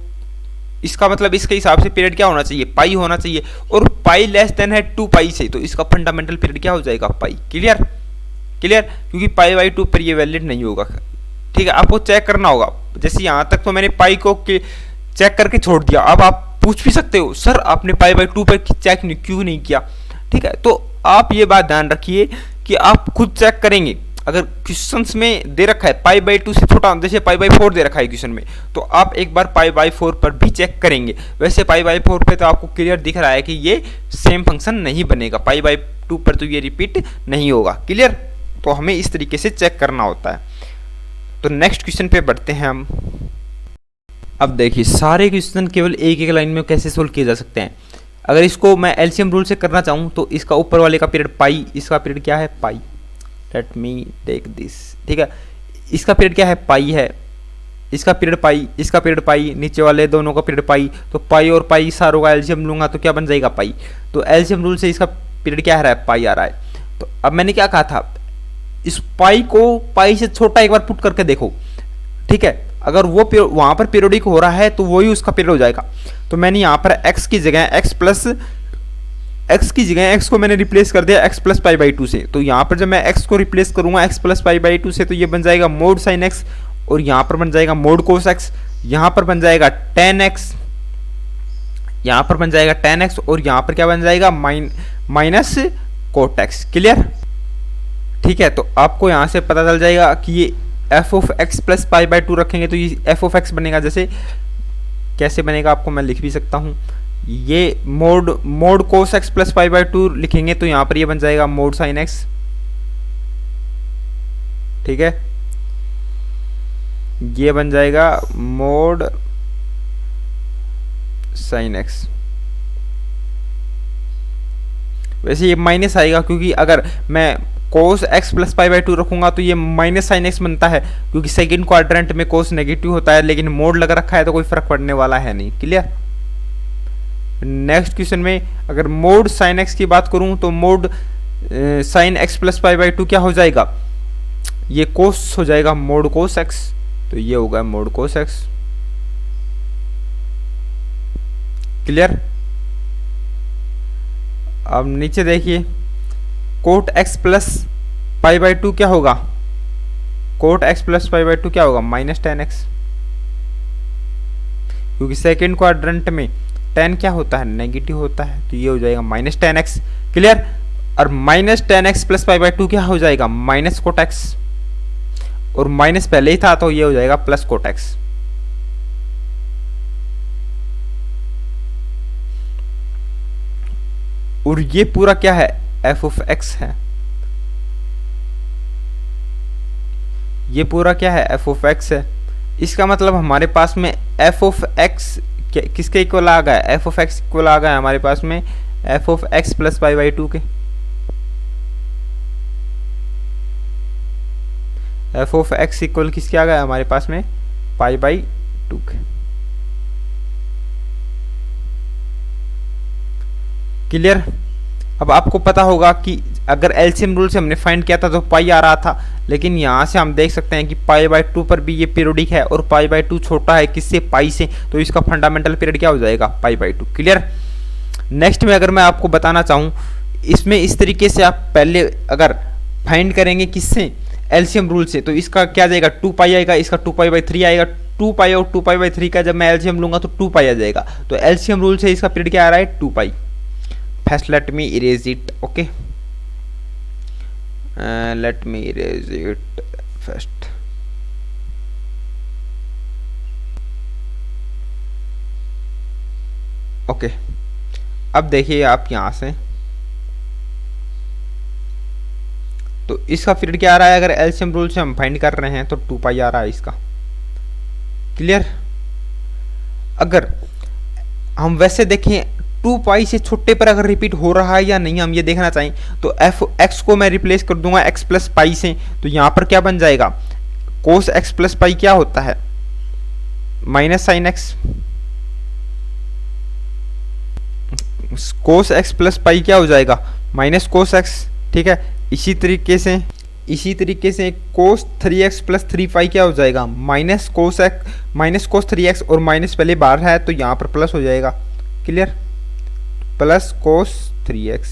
इसका मतलब इसके हिसाब से पीरियड क्या होना चाहिए, पाई होना चाहिए, और पाई लेस देन है 2 पाई से, तो इसका फंडामेंटल पीरियड क्या हो जाएगा, पाई। क्लियर, क्योंकि पाई/2 पर ये वैलिड नहीं होगा। ठीक है, आपको चेक करना होगा, जैसे यहाँ तक तो मैंने पाई को चेक करके छोड़ दिया। अब आप पूछ भी सकते हो सर आपने पाई/2 पर चेक क्यों नहीं किया। ठीक है, तो आप ये बात ध्यान रखिए कि आप खुद चेक करेंगे, अगर क्वेश्चंस में दे रखा है पाई/2 से छोटा, जैसे पाई/4 दे रखा है क्वेश्चन में, तो आप एक बार पाई/4 पर भी चेक करेंगे। वैसे पाई/4 पे तो आपको क्लियर दिख रहा है कि ये सेम फंक्शन नहीं बनेगा, पाई/2 पर तो ये रिपीट नहीं होगा। क्लियर, तो हमें इस तरीके से चेक करना होता है। तो नेक्स्ट क्वेश्चन पे बढ़ते हैं हम। अब देखिए सारे क्वेश्चन केवल एक एक लाइन में कैसे सोल्व किए जा सकते हैं। अगर इसको मैं एलसीएम रूल से करना चाहूँ तो इसका ऊपर वाले का पीरियड पाई, इसका पीरियड क्या है पाई, लेट मी टेक दिस। ठीक है, इसका पीरियड क्या है पाई है, इसका पीरियड पाई, इसका पीरियड पाई, नीचे वाले दोनों का पीरियड पाई, तो पाई और पाई सारों का एलसीएम लूंगा तो क्या बन जाएगा पाई। तो एलसीएम रूल से इसका पीरियड क्या आ रहा है पाई आ रहा है। तो अब मैंने क्या कहा था, इस पाई को पाई से छोटा एक बार पुट करके देखो। ठीक है, अगर वो वहां पर पीरियोडिक हो रहा है तो वही उसका पीरियड हो जाएगा। तो मैंने यहाँ पर x की जगह x को मैंने रिप्लेस कर दिया x प्लस पाई/2 से। तो यहाँ पर जब मैं x को रिप्लेस करूंगा x प्लस पाई/2 से, तो ये बन जाएगा मोड साइन x, और यहाँ पर बन जाएगा मोड कोस x, यहाँ पर बन जाएगा tan x, यहाँ पर बन जाएगा tan x, और यहाँ पर क्या बन जाएगा माइनस कोट x। क्लियर, ठीक है, तो आपको यहाँ से पता चल जाएगा कि ये f ऑफ x प्लस पाई/2 रखेंगे तो ये f ऑफ x बनेगा। जैसे कैसे बनेगा आपको मैं लिख भी सकता हूँ, ये मोड कोस x प्लस पाई/2 लिखेंगे तो यहाँ पर ये बन जाएगा मोड साइन x। ठीक है, ये बन जाएगा मोड साइन एक्स। वैसे ये माइनस आएगा क्योंकि अगर मैं cos x plus pi by to रखूंगा तो ये माइनस साइन एक्स बनता है, क्योंकि सेकंड क्वाड्रेंट में कोस नेगेटिव होता है, लेकिन मोड लग रखा है तो कोई फर्क पड़ने वाला है नहीं। क्लियर। नेक्स्ट क्वेश्चन में अगर मोड साइन एक्स की बात करूं तो mode sine x plus pi by two क्या हो जाएगा, ये कोस हो जाएगा मोड कोस एक्स, तो ये होगा मोड कोस एक्स। क्लियर। अब नीचे देखिए cot x plus pi by two क्या होगा, cot x plus pi by two क्या होगा, माइनस टेन एक्स, क्योंकि सेकेंड क्वाड्रेंट में टेन क्या होता है, नेगेटिव होता है, तो ये हो जाएगा माइनस टेन एक्स। क्लियर। और minus tan x plus pi by two क्या हो जाएगा, माइनस कोट एक्स, और माइनस पहले ही था तो ये हो जाएगा प्लस कोट एक्स। और ये पूरा क्या है, एफ ऑफ एक्स है, ये पूरा क्या है, एफ ऑफ एक्स है। इसका मतलब हमारे पास में एफ ऑफ एक्स किसके इक्वल आ गया, एफ ऑफ एक्स इक्वल आ गया हमारे पास में f of x plus pi by to के। एफ ऑफ एक्स इक्वल किसके आ गया हमारे पास में, पाई बाई टू के। क्लियर। अब आपको पता होगा कि अगर एलसीएम रूल से हमने फाइंड किया था तो पाई आ रहा था, लेकिन यहाँ से हम देख सकते हैं कि पाई बाई टू पर भी ये पीरियोडिक है और पाई बाई टू छोटा है किससे, पाई से, तो इसका फंडामेंटल पीरियड क्या हो जाएगा, pi by to. Clear. Next में अगर मैं आपको बताना चाहूँ, इसमें इस तरीके से आप पहले अगर फाइंड करेंगे किससे, एलसीएम रूल से, तो इसका क्या जाएगा, टू पाई आएगा, इसका टू पाई बाई थ्री आएगा, टू पाई और टू पाई बाई थ्री का जब मैं एलसीएम लूंगा तो टू पाई आ जाएगा, तो एलसीएम रूल से इसका पीरियड क्या आ रहा है, two pi. First let me erase it, okay, let me erase it first। Okay अब देखिए आप यहां से, तो इसका पीरियड क्या आ रहा है, अगर एलसीएम रूल से हम फाइंड कर रहे हैं तो टू पाई आ रहा है इसका। क्लियर। अगर हम वैसे देखें टू पाई से छोटे पर अगर रिपीट हो रहा है या नहीं हम ये देखना चाहें, तो एफ एक्स को मैं रिप्लेस कर दूंगा एक्स प्लस पाई से, तो यहां पर क्या बन जाएगा, कोस एक्स प्लस पाई क्या होता है, minus sine x, cos x plus pi क्या हो जाएगा, माइनस कोस एक्स। ठीक है। इसी तरीके से cos three x plus three pi क्या हो जाएगा, माइनस कोस थ्री एक्स, और माइनस पहले बाहर है तो यहां पर प्लस हो जाएगा। Clear. Plus cos three x.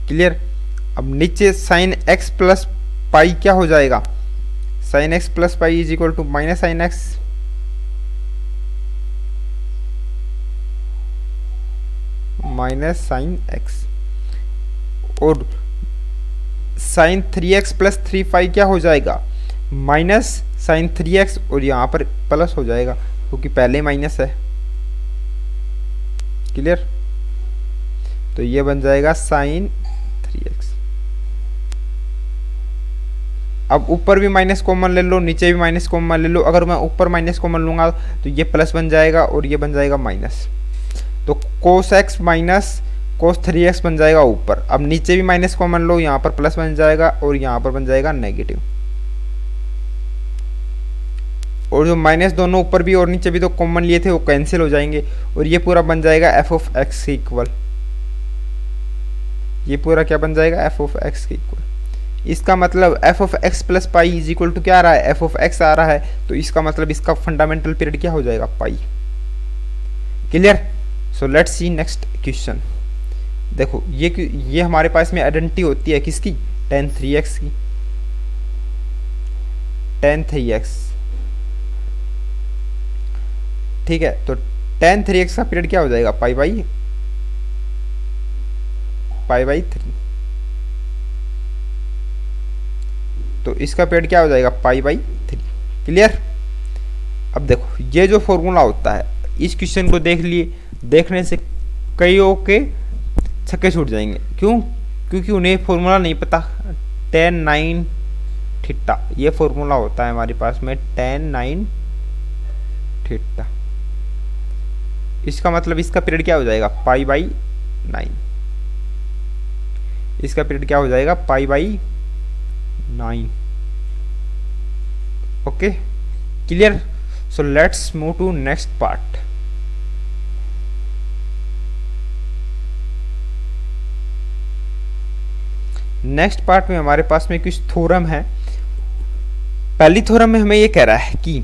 Clear. अब नीचे साइन एक्स प्लस पाई क्या हो जाएगा, sine x plus pi is equal to minus sine x, minus sine x, और sine three x plus three pi क्या हो जाएगा, माइनस साइन थ्री एक्स, और यहां पर प्लस हो जाएगा क्योंकि पहले माइनस है। क्लियर। तो ये बन जाएगा साइन थ्री एक्स। अब ऊपर भी माइनस कॉमन ले लो, नीचे भी माइनस कॉमन ले लो, अगर मैं ऊपर माइनस कॉमन लूंगा तो ये प्लस बन जाएगा और ये बन जाएगा माइनस, तो cos x minus cos three x बन जाएगा ऊपर। अब नीचे भी माइनस कॉमन लो, यहाँ पर प्लस बन जाएगा और यहाँ पर बन जाएगा नेगेटिव, और जो माइनस दोनों ऊपर भी और नीचे भी तो कॉमन लिए थे वो कैंसिल हो जाएंगे, और ये पूरा बन जाएगा एफ ऑफ एक्स के इक्वल। ये पूरा क्या बन जाएगा, एफ ऑफ एक्स के इक्वल। इसका मतलब f of x plus pi is equal to क्या आ रहा है, एफ ऑफ एक्स आ रहा है, तो इसका मतलब इसका फंडामेंटल पीरियड क्या हो जाएगा, pi. Clear. So let's see next question. देखो ये हमारे पास में आइडेंटिटी होती है किसकी, tan 3x की, tan 3x। ठीक है। तो tan 3x का पीरियड क्या हो जाएगा, पाई बाई 3, तो इसका पीरियड क्या हो जाएगा, पाई बाई 3। क्लियर। अब देखो ये जो फॉर्मूला होता है, इस क्वेश्चन को देखने से कईयों के छक्के छूट जाएंगे। क्यों? क्योंकि उन्हें फॉर्मूला नहीं पता। tan 9 थीटा ये फॉर्मूला होता है हमारे पास में, tan 9 थीटा। इसका मतलब इसका पीरियड क्या हो जाएगा, पाई बाई 9। इसका पीरियड क्या हो जाएगा, pi by 9। Okay clear. So let's move to next part. Next part में हमारे पास में कुछ थ्योरम है। पहली थ्योरम में हमें ये कह रहा है कि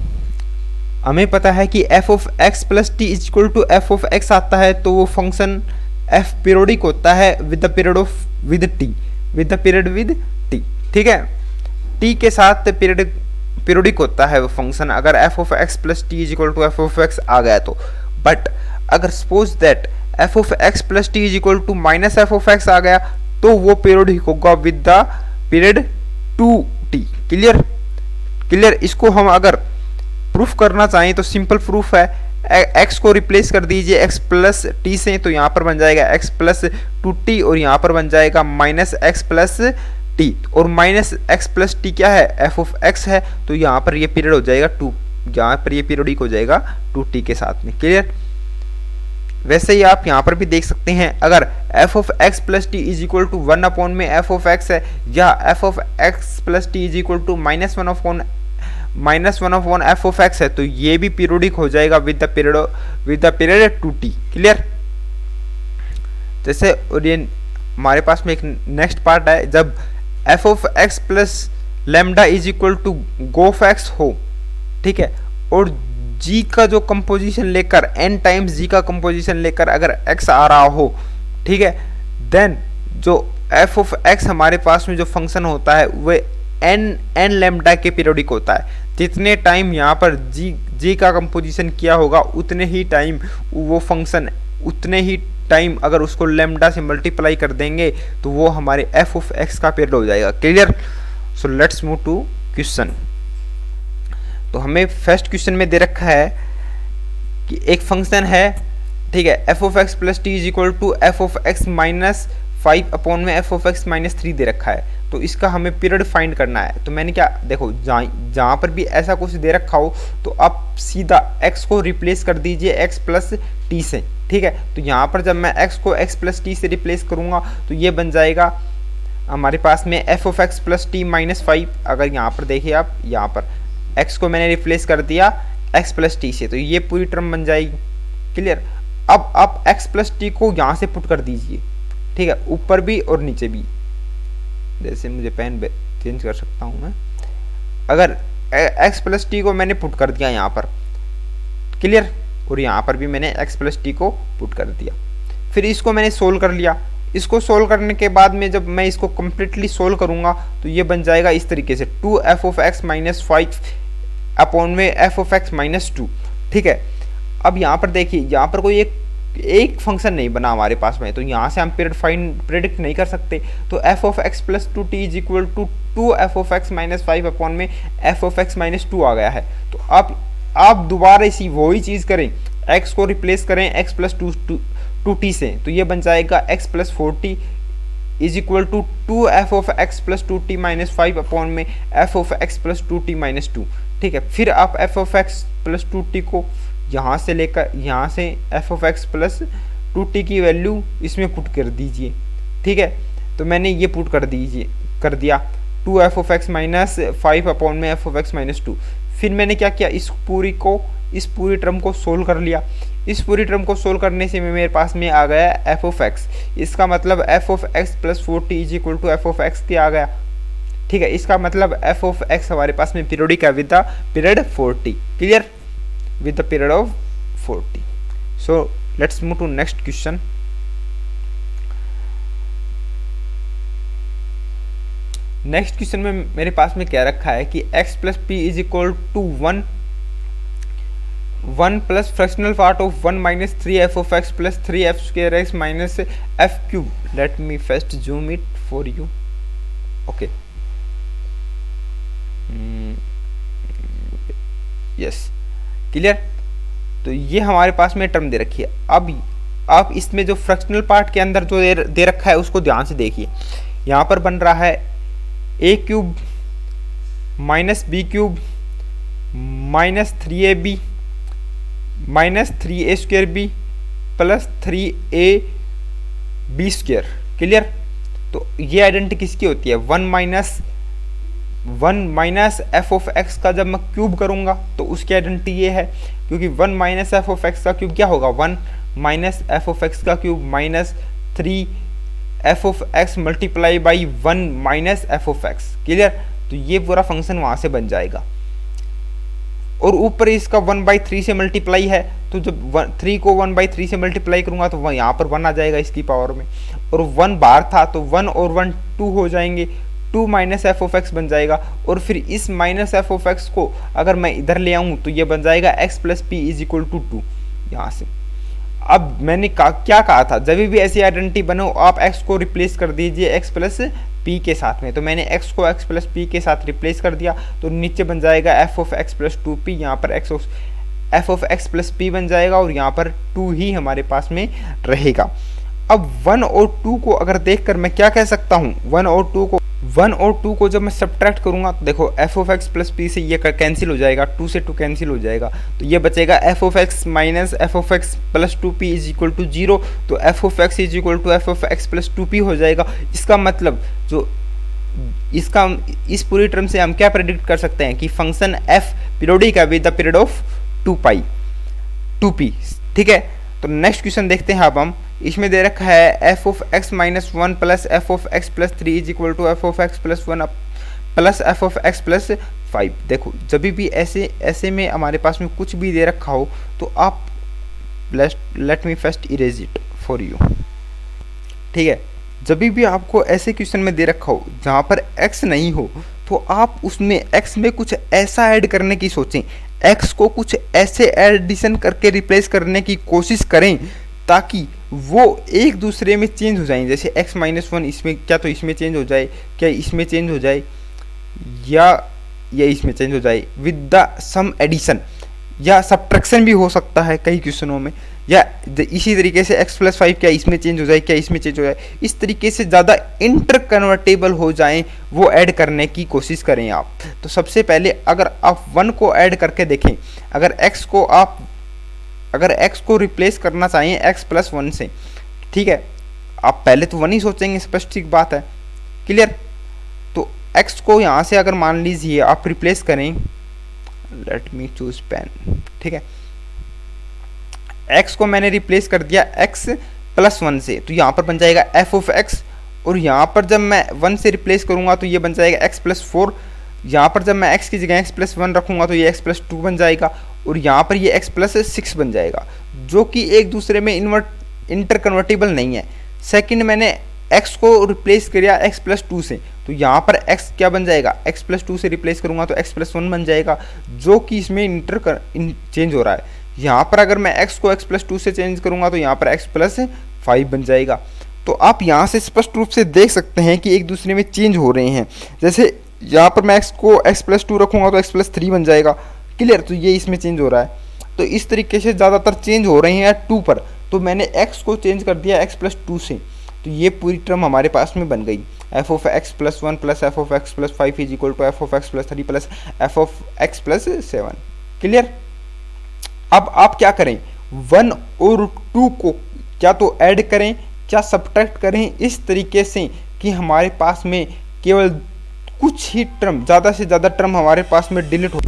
हमें पता है कि f of x plus t is equal to f of x आता है, तो वो फंक्शन f पीरियोडिक होता है with the period of with T. ठीक है, t के साथ पीरियोडिक होता है वो फंक्शन अगर f of x plus t is equal to f of x आ गया तो। बट अगर suppose that f of x plus t is equal to minus f of x आ गया तो वो पीरियोडिक होगा with the period 2t। Clear. इसको हम अगर प्रूफ करना चाहें तो सिंपल प्रूफ है, x को रिप्लेस कर दीजिए x प्लस टी से, तो यहाँ पर बन जाएगा x प्लस 2t और यहाँ पर बन जाएगा माइनस x प्लस टी। और माइनस x प्लस टी क्या है, f ऑफ x है, तो यहाँ पर ये पीरियड हो जाएगा 2, यहाँ पर ये पीरियडिक हो जाएगा 2t के साथ में। क्लियर। वैसे ही आप यहाँ पर भी देख सकते हैं, अगर f of x plus t is equal to 1 upon में f ऑफ x है, या f of x plus t is equal to minus one upon f of x है, तो ये भी पीरियोडिक हो जाएगा with the period 2t। Clear. जैसे और ये हमारे पास में एक नेक्स्ट पार्ट है, जब f of x plus lambda is equal to go of x हो, ठीक है, और g का जो कंपोजिशन लेकर n टाइम्स g का कंपोजिशन लेकर अगर x आ रहा हो, ठीक है, देन जो f ऑफ x हमारे पास में जो फंक्शन होता है वह n लेमडा के पीरियोडिक होता है। जितने टाइम यहाँ पर g का कंपोजिशन किया होगा उतने ही टाइम वो फंक्शन, उतने ही टाइम अगर उसको लेमडा से मल्टीप्लाई कर देंगे तो वो हमारे f ऑफ x का पीरियड हो जाएगा। Clear. So let's move to question. तो हमें फर्स्ट क्वेश्चन में दे रखा है कि एक फंक्शन है, ठीक है, f of x plus t is equal to f of x minus 5 upon में f ऑफ x माइनस 3 दे रखा है, तो इसका हमें पीरियड फाइंड करना है। तो मैंने क्या, देखो जहाँ पर भी ऐसा कुछ दे रखा हो तो आप सीधा x को रिप्लेस कर दीजिए x प्लस टी से, ठीक है। तो यहाँ पर जब मैं x को x प्लस टी से रिप्लेस करूँगा तो ये बन जाएगा हमारे पास में f of x plus T minus 5। अगर यहाँ पर देखिए आप, यहाँ पर x को मैंने रिप्लेस कर दिया x प्लस टी से, तो ये पूरी टर्म बन जाएगी। क्लियर। अब आप x प्लस टी को यहाँ से पुट कर दीजिए, ठीक है, ऊपर भी और नीचे भी। जैसे मुझे पेन चेंज कर सकता हूँ मैं, अगर x प्लस टी को मैंने पुट कर दिया यहाँ पर, क्लियर, और यहाँ पर भी मैंने x प्लस टी को पुट कर दिया। फिर इसको मैंने सोल्व कर लिया। इसको सोल्व करने के बाद में जब मैं इसको कम्प्लीटली सोल्व करूँगा तो ये बन जाएगा इस तरीके से 2f of x minus 5 upon में f ऑफ x माइनस 2, ठीक है। अब यहाँ पर देखिए, यहाँ पर कोई एक फंक्शन नहीं बना हमारे पास में, तो यहाँ से हम पीरियड प्रेडिक्ट नहीं कर सकते। तो f of x plus 2t is equal to 2f of x minus 5 upon में f ऑफ x माइनस 2 आ गया है। तो आप दोबारा इसी वही चीज़ करें, x को रिप्लेस करें x प्लस 2t से, तो ये बन जाएगा x plus 4t is equal to 2f of x plus 2t minus 5 upon में f of x plus 2t minus 2, ठीक है। फिर आप f of x plus 2t को यहाँ से लेकर यहाँ से f of x plus 2t की वैल्यू इसमें पुट कर दीजिए, ठीक है। तो मैंने ये पुट कर दिया 2f of x minus 5 upon में f ऑफ x माइनस 2। फिर मैंने क्या किया, इस पूरी टर्म को सोल्व कर लिया। इस पूरी टर्म को सोल्व करने से मेरे पास में आ गया f ऑफ x। इसका मतलब f of x plus 4t is equal to f of x आ गया, ठीक है। इसका मतलब f ऑफ x हमारे पास में पीरियोडिक है with the period 4t। Clear, with the period of 4t। So let's move to next question. Next question में मेरे पास में क्या रखा है कि x plus p is equal to 1 plus fractional part of 1 minus 3f of x plus 3f square x minus f cube. Let me first zoom it for you. Okay, yes, clear. तो ये हमारे पास में term दे रखी है। अब आप इसमें जो फ्रैक्शनल पार्ट के अंदर जो दे रखा है उसको ध्यान से देखिए। यहाँ पर बन रहा है a cube minus b cube minus 3ab minus 3a² b plus 3a b square. Clear. तो ये आइडेंटिटी किसकी होती है, 1 माइनस एफ ऑफ एक्स का जब मैं क्यूब करूंगा तो उसकी आइडेंटिटी ये है, क्योंकि 1 माइनस एफ ऑफ एक्स का क्यूब क्या होगा, 1 माइनस एफ ऑफ एक्स का cube minus 3 F of x multiply by 1 minus f of x. Clear. तो ये पूरा फंक्शन वहां से बन जाएगा, और ऊपर इसका 1/3 से मल्टीप्लाई है, तो जब 3 को 1/3 से मल्टीप्लाई करूंगा तो यहाँ पर 1 आ जाएगा इसकी पावर में, और 1 बाहर था तो 1 और 1 2 हो जाएंगे, 2 माइनस एफ ऑफ एक्स बन जाएगा। और फिर इस माइनस एफ ऑफ एक्स को अगर मैं इधर ले आऊँ तो ये बन जाएगा x plus p is equal to 2 यहाँ से। अब मैंने क्या कहा था, जब भी ऐसी आइडेंटिटी बनो आप x को रिप्लेस कर दीजिए x प्लस p के साथ में। तो मैंने x को x प्लस p के साथ रिप्लेस कर दिया, तो नीचे बन जाएगा f of x plus 2p, यहाँ पर f of x plus p बन जाएगा, और यहाँ पर 2 ही हमारे पास में रहेगा। अब 1 और 2 को अगर देखकर मैं क्या कह सकता हूँ, 1 और 2 को जब मैं सब्ट्रैक्ट करूंगा तो देखो f of x plus p से ये कैंसिल हो जाएगा, 2 से 2 कैंसिल हो जाएगा, तो ये बचेगा f of x minus f of x plus 2p is equal to 0। तो f of x is equal to f of x plus 2p हो जाएगा। इसका मतलब जो इस पूरी टर्म से हम क्या प्रेडिक्ट कर सकते हैं कि फंक्शन f पीरियोडिक है with the period of 2p। ठीक है। तो नेक्स्ट क्वेश्चन देखते हैं। अब हम इसमें दे रखा है f of x minus 1 plus f of x plus 3 is equal to f of x plus 1 plus f of x plus 5। देखो जब भी ऐसे में हमारे पास में कुछ भी दे रखा हो तो आप late me first erase it for you. ठीक है। जब भी आपको ऐसे क्वेश्चन में दे रखा हो जहाँ पर x नहीं हो तो आप उसमें x में कुछ ऐसा ऐड करने की सोचें, x को कुछ ऐसे एडिशन करके रिप्लेस करने की कोशिश करें ताकि वो एक दूसरे में चेंज हो जाएं। जैसे x माइनस 1 इसमें क्या तो इसमें चेंज हो जाए, क्या इसमें चेंज हो जाए, या इसमें चेंज हो जाए विद द सम एडिशन, या सब्ट्रैक्शन भी हो सकता है कई क्वेश्चनों में, या इसी तरीके से x प्लस 5 क्या इसमें चेंज हो जाए, क्या इसमें चेंज हो जाए। इस तरीके से ज़्यादा इंटरकन्वर्टेबल हो जाएं वो ऐड करने की कोशिश करें आप। तो सबसे पहले अगर आप 1 को ऐड करके देखें, अगर x को रिप्लेस करना चाहिए x प्लस 1 से, ठीक है, आप पहले तो 1 ही सोचेंगे, स्पष्ट बात है। क्लियर। तो x को यहाँ से अगर मान लीजिए आप रिप्लेस करें, लेट मी चूज पेन। ठीक है। x को मैंने रिप्लेस कर दिया x प्लस 1 से, तो यहाँ पर बन जाएगा f ऑफ x, और यहाँ पर जब मैं 1 से रिप्लेस करूँगा तो ये बन जाएगा x प्लस 4। यहाँ पर जब मैं x की जगह x प्लस 1 रखूँगा तो ये x प्लस 2 बन जाएगा, और यहाँ पर ये x प्लस 6 बन जाएगा, जो कि एक दूसरे में इंटरकन्वर्टेबल नहीं है। सेकंड मैंने x को रिप्लेस किया x प्लस 2 से, तो यहाँ पर x क्या बन जाएगा, x प्लस 2 से रिप्लेस करूँगा तो x प्लस 1 बन जाएगा, जो कि इसमें चेंज हो रहा है। यहाँ पर अगर मैं x को x प्लस 2 से चेंज करूँगा तो यहाँ पर x प्लस 5 बन जाएगा। तो आप यहाँ से स्पष्ट रूप से देख सकते हैं कि एक दूसरे में चेंज हो रहे हैं। जैसे यहाँ पर मैं x को x प्लस 2 रखूँगा तो x प्लस 3 बन जाएगा। क्लियर। तो ये इसमें चेंज हो रहा है। तो इस तरीके से ज़्यादातर चेंज हो रहे हैं 2 पर, तो मैंने x को चेंज कर दिया x प्लस 2 से, तो ये पूरी टर्म हमारे पास में बन गई, f of x plus 1 plus f of x plus 5 is equal to f of x plus 3 plus f of x plus 7। Clear. अब आप क्या करें, 1 और 2 को क्या तो ऐड करें क्या सब्ट्रैक्ट करें, इस तरीके से कि हमारे पास में केवल कुछ ही टर्म, ज़्यादा से ज़्यादा टर्म हमारे पास में डिलीट हो।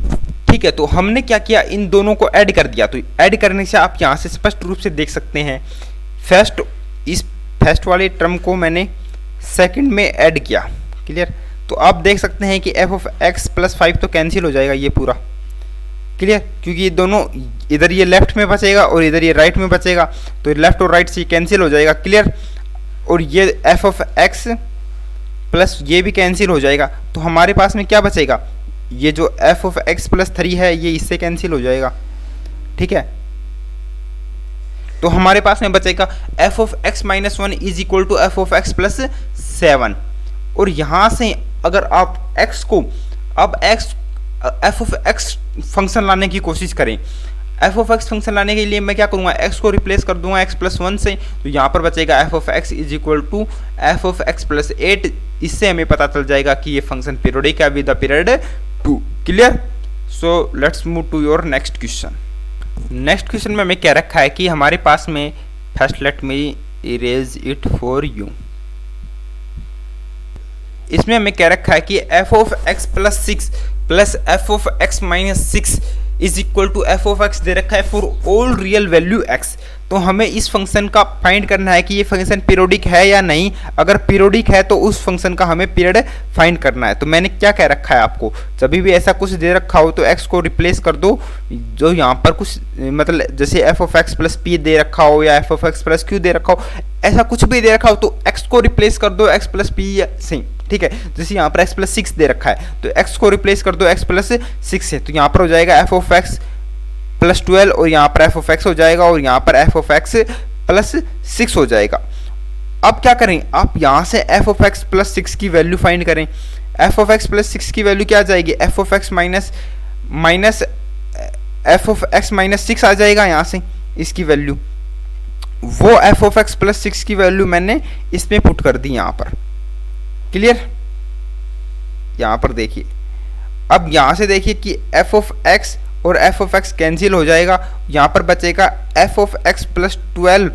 ठीक है। तो हमने क्या किया, इन दोनों को ऐड कर दिया। तो ऐड करने से आप यहाँ से स्पष्ट रूप से देख सकते हैं, इस फर्स्ट वाले टर्म को मैंने सेकंड में ऐड किया। क्लियर। तो आप देख सकते हैं कि एफ ऑफ x प्लस 5 तो कैंसिल हो जाएगा ये पूरा। क्लियर। क्योंकि ये दोनों, इधर ये लेफ्ट में बचेगा और इधर ये राइट में बचेगा, तो लेफ्ट और राइट से कैंसिल हो जाएगा। क्लियर। और ये एफ ऑफ x प्लस ये भी कैंसिल हो जाएगा, तो हमारे पास में क्या बचेगा, ये जो एफ ऑफ x प्लस 3 है ये इससे कैंसिल हो जाएगा। ठीक है। तो हमारे पास में बचेगा f of x minus 1 is equal to f of x plus 7। और यहाँ से अगर आप x को अब एफ ऑफ x फंक्शन लाने की कोशिश करें, एफ ऑफ x फंक्शन लाने के लिए मैं क्या करूँगा, x को रिप्लेस कर दूंगा x प्लस 1 से, तो यहाँ पर बचेगा f of x is equal to f of x plus 8। इससे हमें पता चल जाएगा कि ये फंक्शन पीरियोडिक है with the period 2। Clear. So let's move to your next question. Next question में हमें क्या रखा है कि हमारे पास में, first let me erase it for you, इसमें हमें क्या रखा है कि f of x plus 6 plus f of x minus 6 is equal to f of x दे रखा है for all real value x. तो हमें इस फंक्शन का फाइंड करना है कि ये फंक्शन पीरियोडिक है या नहीं। अगर पीरियोडिक है तो उस फंक्शन का हमें पीरियड फाइंड करना है। तो मैंने क्या कह रखा है आपको, जब भी ऐसा कुछ दे रखा हो तो एक्स को रिप्लेस कर दो, जो यहाँ पर कुछ मतलब जैसे f of x plus p दे रखा हो या f of x plus q दे रखा हो, ऐसा कुछ भी दे रखा हो तो एक्स को रिप्लेस कर दो एक्स प्लस पी से, ठीक है। जैसे यहाँ पर एक्स प्लस 6 दे रखा है तो एक्स को रिप्लेस कर दो एक्स प्लस 6 से, तो यहाँ पर हो जाएगा एफ ऑफ एक्स प्लस 12 और यहाँ पर एफ ऑफ एक्स हो जाएगा और यहाँ पर एफ ऑफ एक्स प्लस 6 हो जाएगा। अब क्या करें, आप यहाँ से एफ ऑफ एक्स प्लस 6 की वैल्यू फाइंड करें। एफ ऑफ एक्स प्लस 6 की वैल्यू क्या आ जाएगी, F of x minus f of x minus 6 आ जाएगा यहाँ से इसकी वैल्यू। वो एफ ऑफ एक्स प्लस 6 की वैल्यू मैंने इसमें पुट कर दी यहाँ पर। क्लियर, यहाँ पर देखिए। अब यहाँ से देखिए कि एफ ऑफ एक्स और एफ ऑफ एक्स कैंसिल हो जाएगा, यहाँ पर बचेगा f of x plus 12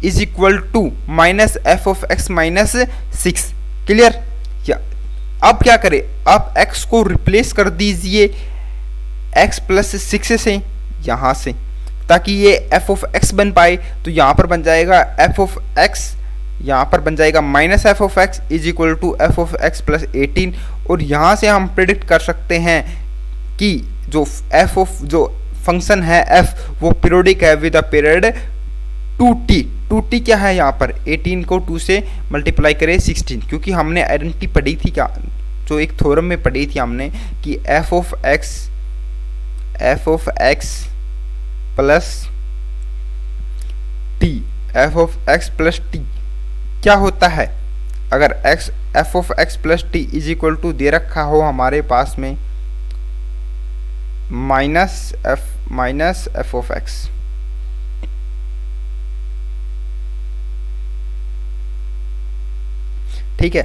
is equal to minus f of x minus 6। Clear. अब क्या करें, आप एक्स को रिप्लेस कर दीजिए एक्स प्लस 6 से यहाँ से, ताकि ये एफ ऑफ एक्स बन पाए। तो यहाँ पर बन जाएगा एफ ऑफ एक्स, यहाँ पर बन जाएगा minus f of x is equal to f of x plus 18। और यहाँ से हम प्रिडिक्ट कर सकते हैं कि जो एफ ऑफ जो फंक्शन है एफ वो पीरियोडिक है with a period 2t। 2t क्या है यहाँ पर, 18 को 2 से मल्टीप्लाई करें 16, क्योंकि हमने आइडेंटिटी पढ़ी थी क्या, जो एक थ्योरम में पढ़ी थी हमने कि f of x plus t, f of x plus t क्या होता है। अगर x f of x plus t is equal to दे रखा हो हमारे पास में माइनस एफ ऑफ एक्स, ठीक है।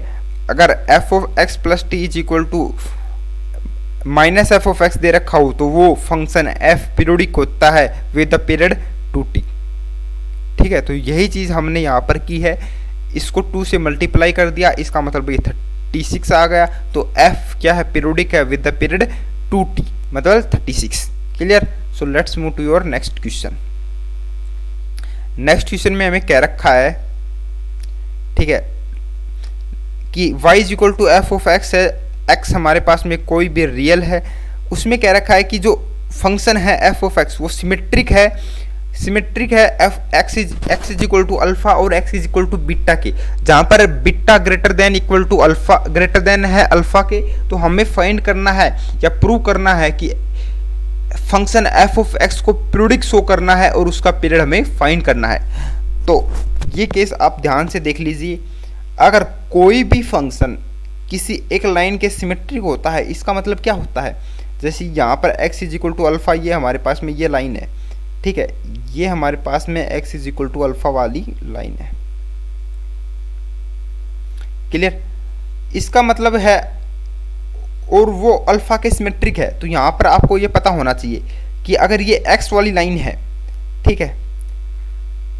अगर f of x plus t is equal to minus f of x दे रखा हो तो वो फंक्शन एफ पीरियोडिक होता है विद द पीरियड 2t, ठीक है। तो यही चीज हमने यहाँ पर की है, इसको 2 से मल्टीप्लाई कर दिया, इसका मतलब ये 36 आ गया। तो f क्या है, पीरियोडिक है विद द पीरियड 2t, मतलब 36। Clear. So let's move to your next question. Next question में हमें क्या रखा है, ठीक है, कि y is equal to f of x है, x हमारे पास में कोई भी रियल है, उसमें क्या रखा है कि जो फंक्शन है एफ ऑफ एक्स वो सिमेट्रिक है f x is equal to alpha और x is equal to beta के, जहाँ पर beta greater than equal to alpha greater than है अल्फा के। तो हमें फाइंड करना है या प्रूव करना है कि फंक्शन एफ ऑफ एक्स को पीरियोडिक शो करना है और उसका पीरियड हमें फाइंड करना है। तो ये केस आप ध्यान से देख लीजिए, अगर कोई भी फंक्शन किसी एक लाइन के सिमेट्रिक होता है, इसका मतलब क्या होता है, जैसे यहाँ पर x is equal to alpha, ये हमारे पास में ये लाइन है, ठीक है, ये हमारे पास में x is equal to alpha वाली लाइन है। क्लियर। इसका मतलब है और वो अल्फा के सिमेट्रिक है। तो यहाँ पर आपको ये पता होना चाहिए कि अगर ये x वाली लाइन है, ठीक है,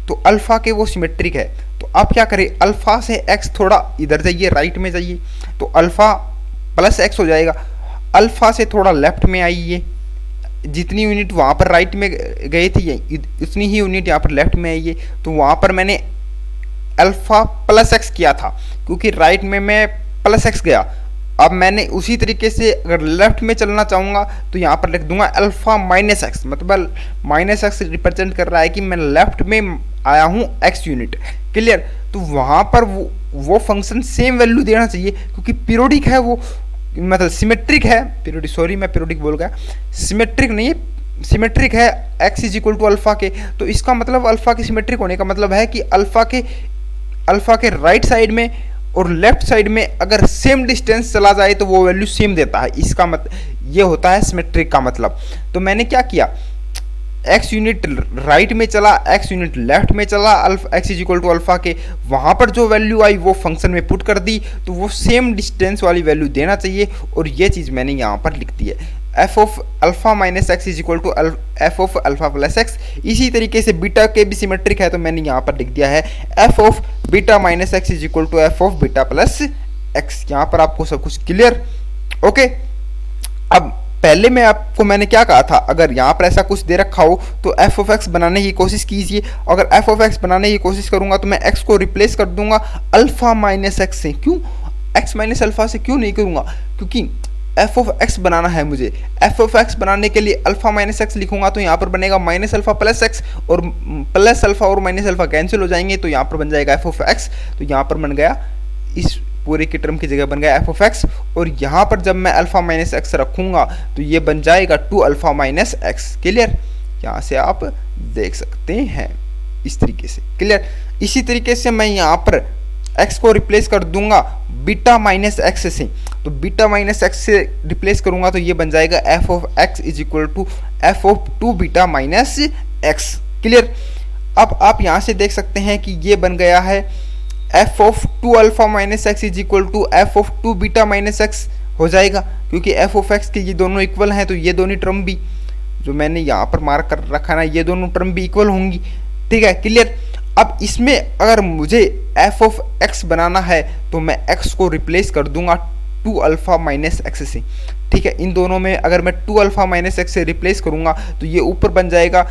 तो अल्फा के वो सिमेट्रिक है। तो आप क्या करें, अल्फा से x थोड़ा इधर जाइए, राइट में जाइए, तो अल्फा प्लस x हो जाएगा। अल्फा से थोड़ा लेफ्ट में आइए, जितनी यूनिट वहाँ पर राइट में गई थी उतनी ही यूनिट यहाँ पर लेफ्ट में आइए। तो वहाँ पर मैंने अल्फा प्लस x किया था, क्योंकि राइट में मैं प्लस x गया। अब मैंने उसी तरीके से अगर लेफ्ट में चलना चाहूँगा तो यहाँ पर लिख दूंगा अल्फा माइनस एक्स, मतलब माइनस एक्स रिप्रेजेंट कर रहा है कि मैं लेफ्ट में आया हूँ x यूनिट। क्लियर। तो वहाँ पर वो फंक्शन सेम वैल्यू देना चाहिए, क्योंकि पीरियोडिक है वो, मतलब सिमेट्रिक है, पीरियोडिक, सॉरी मैं पीरियोडिक बोल गया, सिमेट्रिक नहीं है, सिमेट्रिक है x is equal to alpha के। तो इसका मतलब अल्फा के सिमेट्रिक होने का मतलब है कि अल्फा के राइट साइड में और लेफ्ट साइड में अगर सेम डिस्टेंस चला जाए तो वो वैल्यू सेम देता है। इसका मतलब ये होता है सिमेट्रिक का मतलब। तो मैंने क्या किया, x यूनिट राइट में चला, x यूनिट लेफ्ट में चला, x is equal to alpha के, वहाँ पर जो वैल्यू आई वो फंक्शन में पुट कर दी। तो वो सेम डिस्टेंस वाली वैल्यू देना चाहिए, और ये चीज़ मैंने यहाँ पर लिख दी है। F of alpha minus x is equal to f of alpha plus x. इसी तरीके से बीटा के भी सिमेट्रिक है, तो मैंने यहाँ पर लिख दिया है f of beta minus x is equal to f of beta plus x. यहाँ पर आपको सब कुछ क्लियर, ओके। अब पहले में आपको मैंने क्या कहा था, अगर यहाँ पर ऐसा कुछ दे रखा हो तो एफ ऑफ एक्स बनाने की कोशिश कीजिए। अगर एफ ऑफ एक्स बनाने की कोशिश करूंगा तो मैं एक्स को रिप्लेस कर दूंगा अल्फा माइनस एक्स से। क्यों एक्स माइनस अल्फा से क्यों नहीं करूंगा, क्योंकि एफ ऑफ एक्स बनाना है मुझे। एफ ऑफ एक्स बनाने के लिए अल्फा माइनस एक्स लिखूंगा तो यहाँ पर बनेगा माइनस अल्फा प्लस एक्स, और प्लस अल्फा और माइनस अल्फा कैंसिल हो जाएंगे, तो यहाँ पर बन जाएगा एफ ऑफ एक्स। तो यहाँ पर बन गया, इस पूरे की टर्म की जगह बन गया एफ ऑफ एक्स, और यहाँ पर जब मैं अल्फा माइनस एक्स रखूंगा तो ये बन जाएगा 2 अल्फा माइनस एक्स। क्लियर, यहाँ से आप देख सकते हैं इस तरीके से। क्लियर, इसी तरीके से मैं यहाँ पर x को रिप्लेस कर दूंगा बीटा माइनस एक्स से, तो बीटा माइनस एक्स से रिप्लेस करूंगा तो ये बन जाएगा f of x is equal to f of 2 beta minus x. Clear, अब आप यहाँ से देख सकते हैं कि ये बन गया है f of 2 alpha minus x is equal to f of 2 beta minus x हो जाएगा, क्योंकि एफ ऑफ एक्स के ये दोनों इक्वल हैं, तो ये दोनों टर्म भी जो मैंने यहाँ पर मार्क कर रखा ना, ये दोनों टर्म भी इक्वल होंगी। ठीक है, क्लियर। अब इसमें अगर मुझे एफ ऑफ एक्स बनाना है तो मैं एक्स को रिप्लेस कर दूंगा 2 अल्फा माइनस एक्स से। ठीक है, इन दोनों में अगर मैं 2 अल्फा माइनस एक्स से रिप्लेस करूंगा तो ये ऊपर बन जाएगा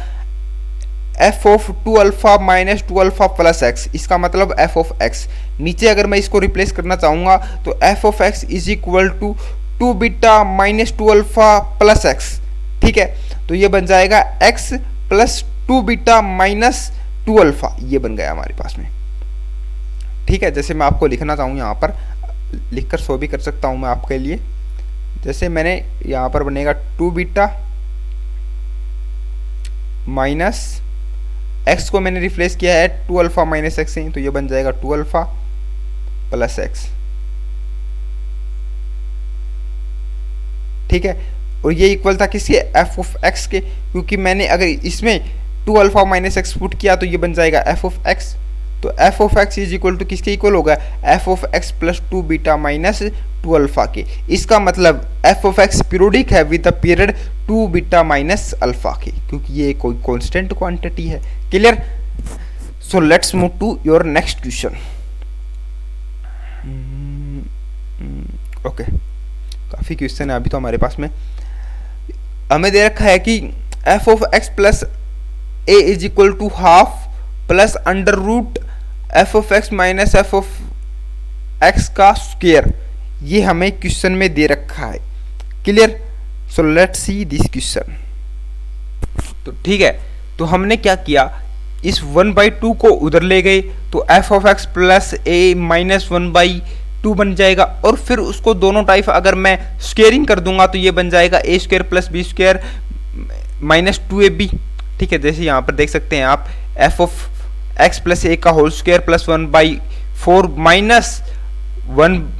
f of 2 alpha minus 2 alpha plus x, इसका मतलब एफ ऑफ एक्स। नीचे अगर मैं इसको रिप्लेस करना चाहूंगा तो f of x is equal to 2 beta minus 2 alpha plus x. ठीक है, तो ये बन जाएगा x plus 2 beta minus 2 alpha, ये बन गया हमारे पास में। ठीक है, जैसे मैं आपको लिखना चाहूँ, यहाँ पर लिखकर शो भी कर सकता हूँ मैं आपके लिए। जैसे मैंने यहाँ पर बनेगा 2 बीटा माइनस एक्स को मैंने रिप्लेस किया है 2 अल्फा माइनस एक्स से, तो ये बन जाएगा 2 अल्फा प्लस एक्स। ठीक है, और ये इक्वल था किसके, एफ ऑफ एक्स के, क्योंकि मैंने अगर इसमें 2 अल्फा माइनस एक्स पुट किया तो ये बन जाएगा एफ ऑफ एक्स। तो f of x is equal to किसके इक्वल होगा, f of x plus 2 beta minus 2 alpha के। इसका मतलब एफ ऑफ एक्स पीरियोडिक है with the period 2 beta minus alpha के, क्योंकि ये कोई कांस्टेंट क्वांटिटी है। Clear, so let's move to your next question. Okay, काफी क्वेश्चन है अभी तो हमारे पास में। हमें दे रखा है कि f of x plus a is equal to half plus under root f of x minus f of x का स्क्वायर, ये हमें क्वेश्चन में दे रखा है। Clear, so let's see this question. तो ठीक है, तो हमने क्या किया, इस 1/2 को उधर ले गए तो f of x plus A minus 1/2 बन जाएगा, और फिर उसको दोनों टाइप अगर मैं स्क्वेयरिंग कर दूंगा तो ये बन जाएगा a square plus b square minus 2ab। ठीक है, जैसे यहाँ पर देख सकते हैं आप f of x plus a का whole square plus 1/4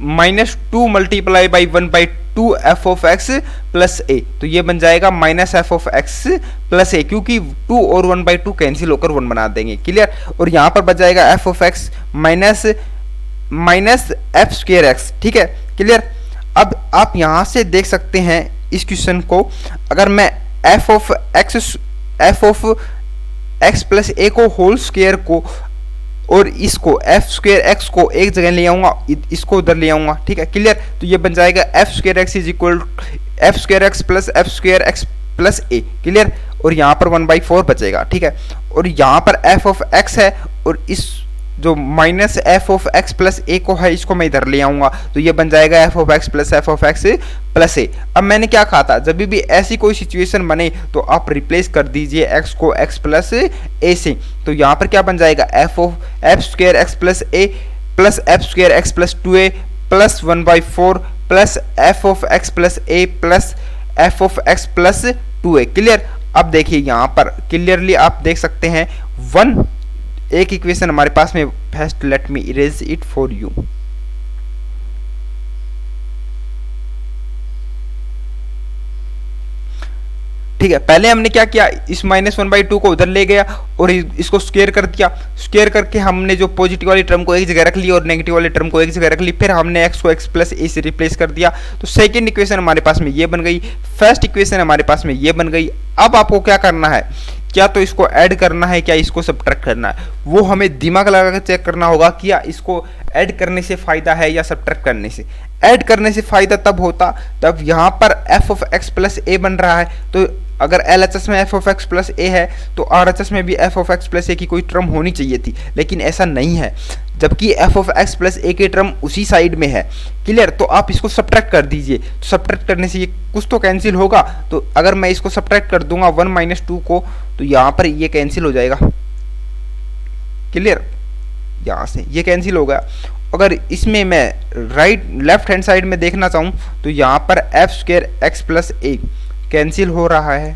minus 2 multiply by 1/2 f of x plus a, तो ये बन जाएगा minus f of x plus a, क्योंकि 2 और 1/2 कैंसिल होकर 1 बना देंगे। क्लियर, और यहाँ पर बच जाएगा f of x minus F square x. ठीक है, क्लियर। अब आप यहाँ से देख सकते हैं इस क्वेश्चन को, अगर मैं F of x plus a को होल स्क्वायर को और इसको एफ स्क्वायर एक्स को एक जगह ले आऊंगा, इसको उधर ले आऊंगा। ठीक है, क्लियर। तो ये बन जाएगा F square x is equal F square x plus A. Clear, और यहाँ पर 1/4 बचेगा। ठीक है, और यहाँ पर एफ ऑफ एक्स है और इस जो minus f of x plus a को है इसको मैं इधर ले आऊंगा, तो ये बन जाएगा एफ ऑफ एक्स प्लस ए। अब मैंने क्या कहा था, जब भी ऐसी कोई सिचुएशन बने तो आप रिप्लेस कर दीजिए एक्स को एक्स प्लस ए से, तो यहाँ पर क्या बन जाएगा F square x plus A plus F square x plus 2a plus 1/4 plus f of x plus A plus f of x plus 2a। Clear, अब देखिए यहाँ पर क्लियरली आप देख सकते हैं एक इक्वेशन हमारे पास में। First let me erase it for you. ठीक है, पहले हमने क्या किया, इस -1/2 को उधर ले गया और इसको स्क्वायर कर दिया। स्क्वायर करके हमने जो पॉजिटिव वाली टर्म को एक जगह रख ली और नेगेटिव वाली टर्म को एक जगह रख ली, फिर हमने x को x प्लस ए से रिप्लेस कर दिया। तो सेकेंड इक्वेशन हमारे पास में ये बन गई, फर्स्ट इक्वेशन हमारे पास में ये बन गई। अब आपको क्या करना है, क्या तो इसको ऐड करना है, क्या इसको सब्ट्रैक्ट करना है, वो हमें दिमाग लगा कर चेक करना होगा कि या इसको ऐड करने से फायदा है या सब्ट्रैक्ट करने से। ऐड करने से फायदा तब होता तब यहाँ पर f ऑफ x प्लस ए बन रहा है, तो अगर LHS में f ऑफ x प्लस ए है तो RHS में भी f ऑफ x प्लस ए की कोई टर्म होनी चाहिए थी, लेकिन ऐसा नहीं है, जबकि f ऑफ x प्लस ए की टर्म उसी साइड में है। क्लियर, तो आप इसको सब्ट्रैक्ट कर दीजिए, तो सब्ट्रैक्ट करने से ये कुछ तो कैंसिल होगा। तो अगर मैं इसको सब्ट्रैक्ट कर दूंगा 1 - 2 को, तो यहाँ पर ये कैंसिल हो जाएगा। क्लियर, यहाँ से ये कैंसिल हो गया। अगर इसमें मैं लेफ्ट हैंड साइड में देखना चाहूँ तो यहाँ पर f² x प्लस ए कैंसिल हो रहा है।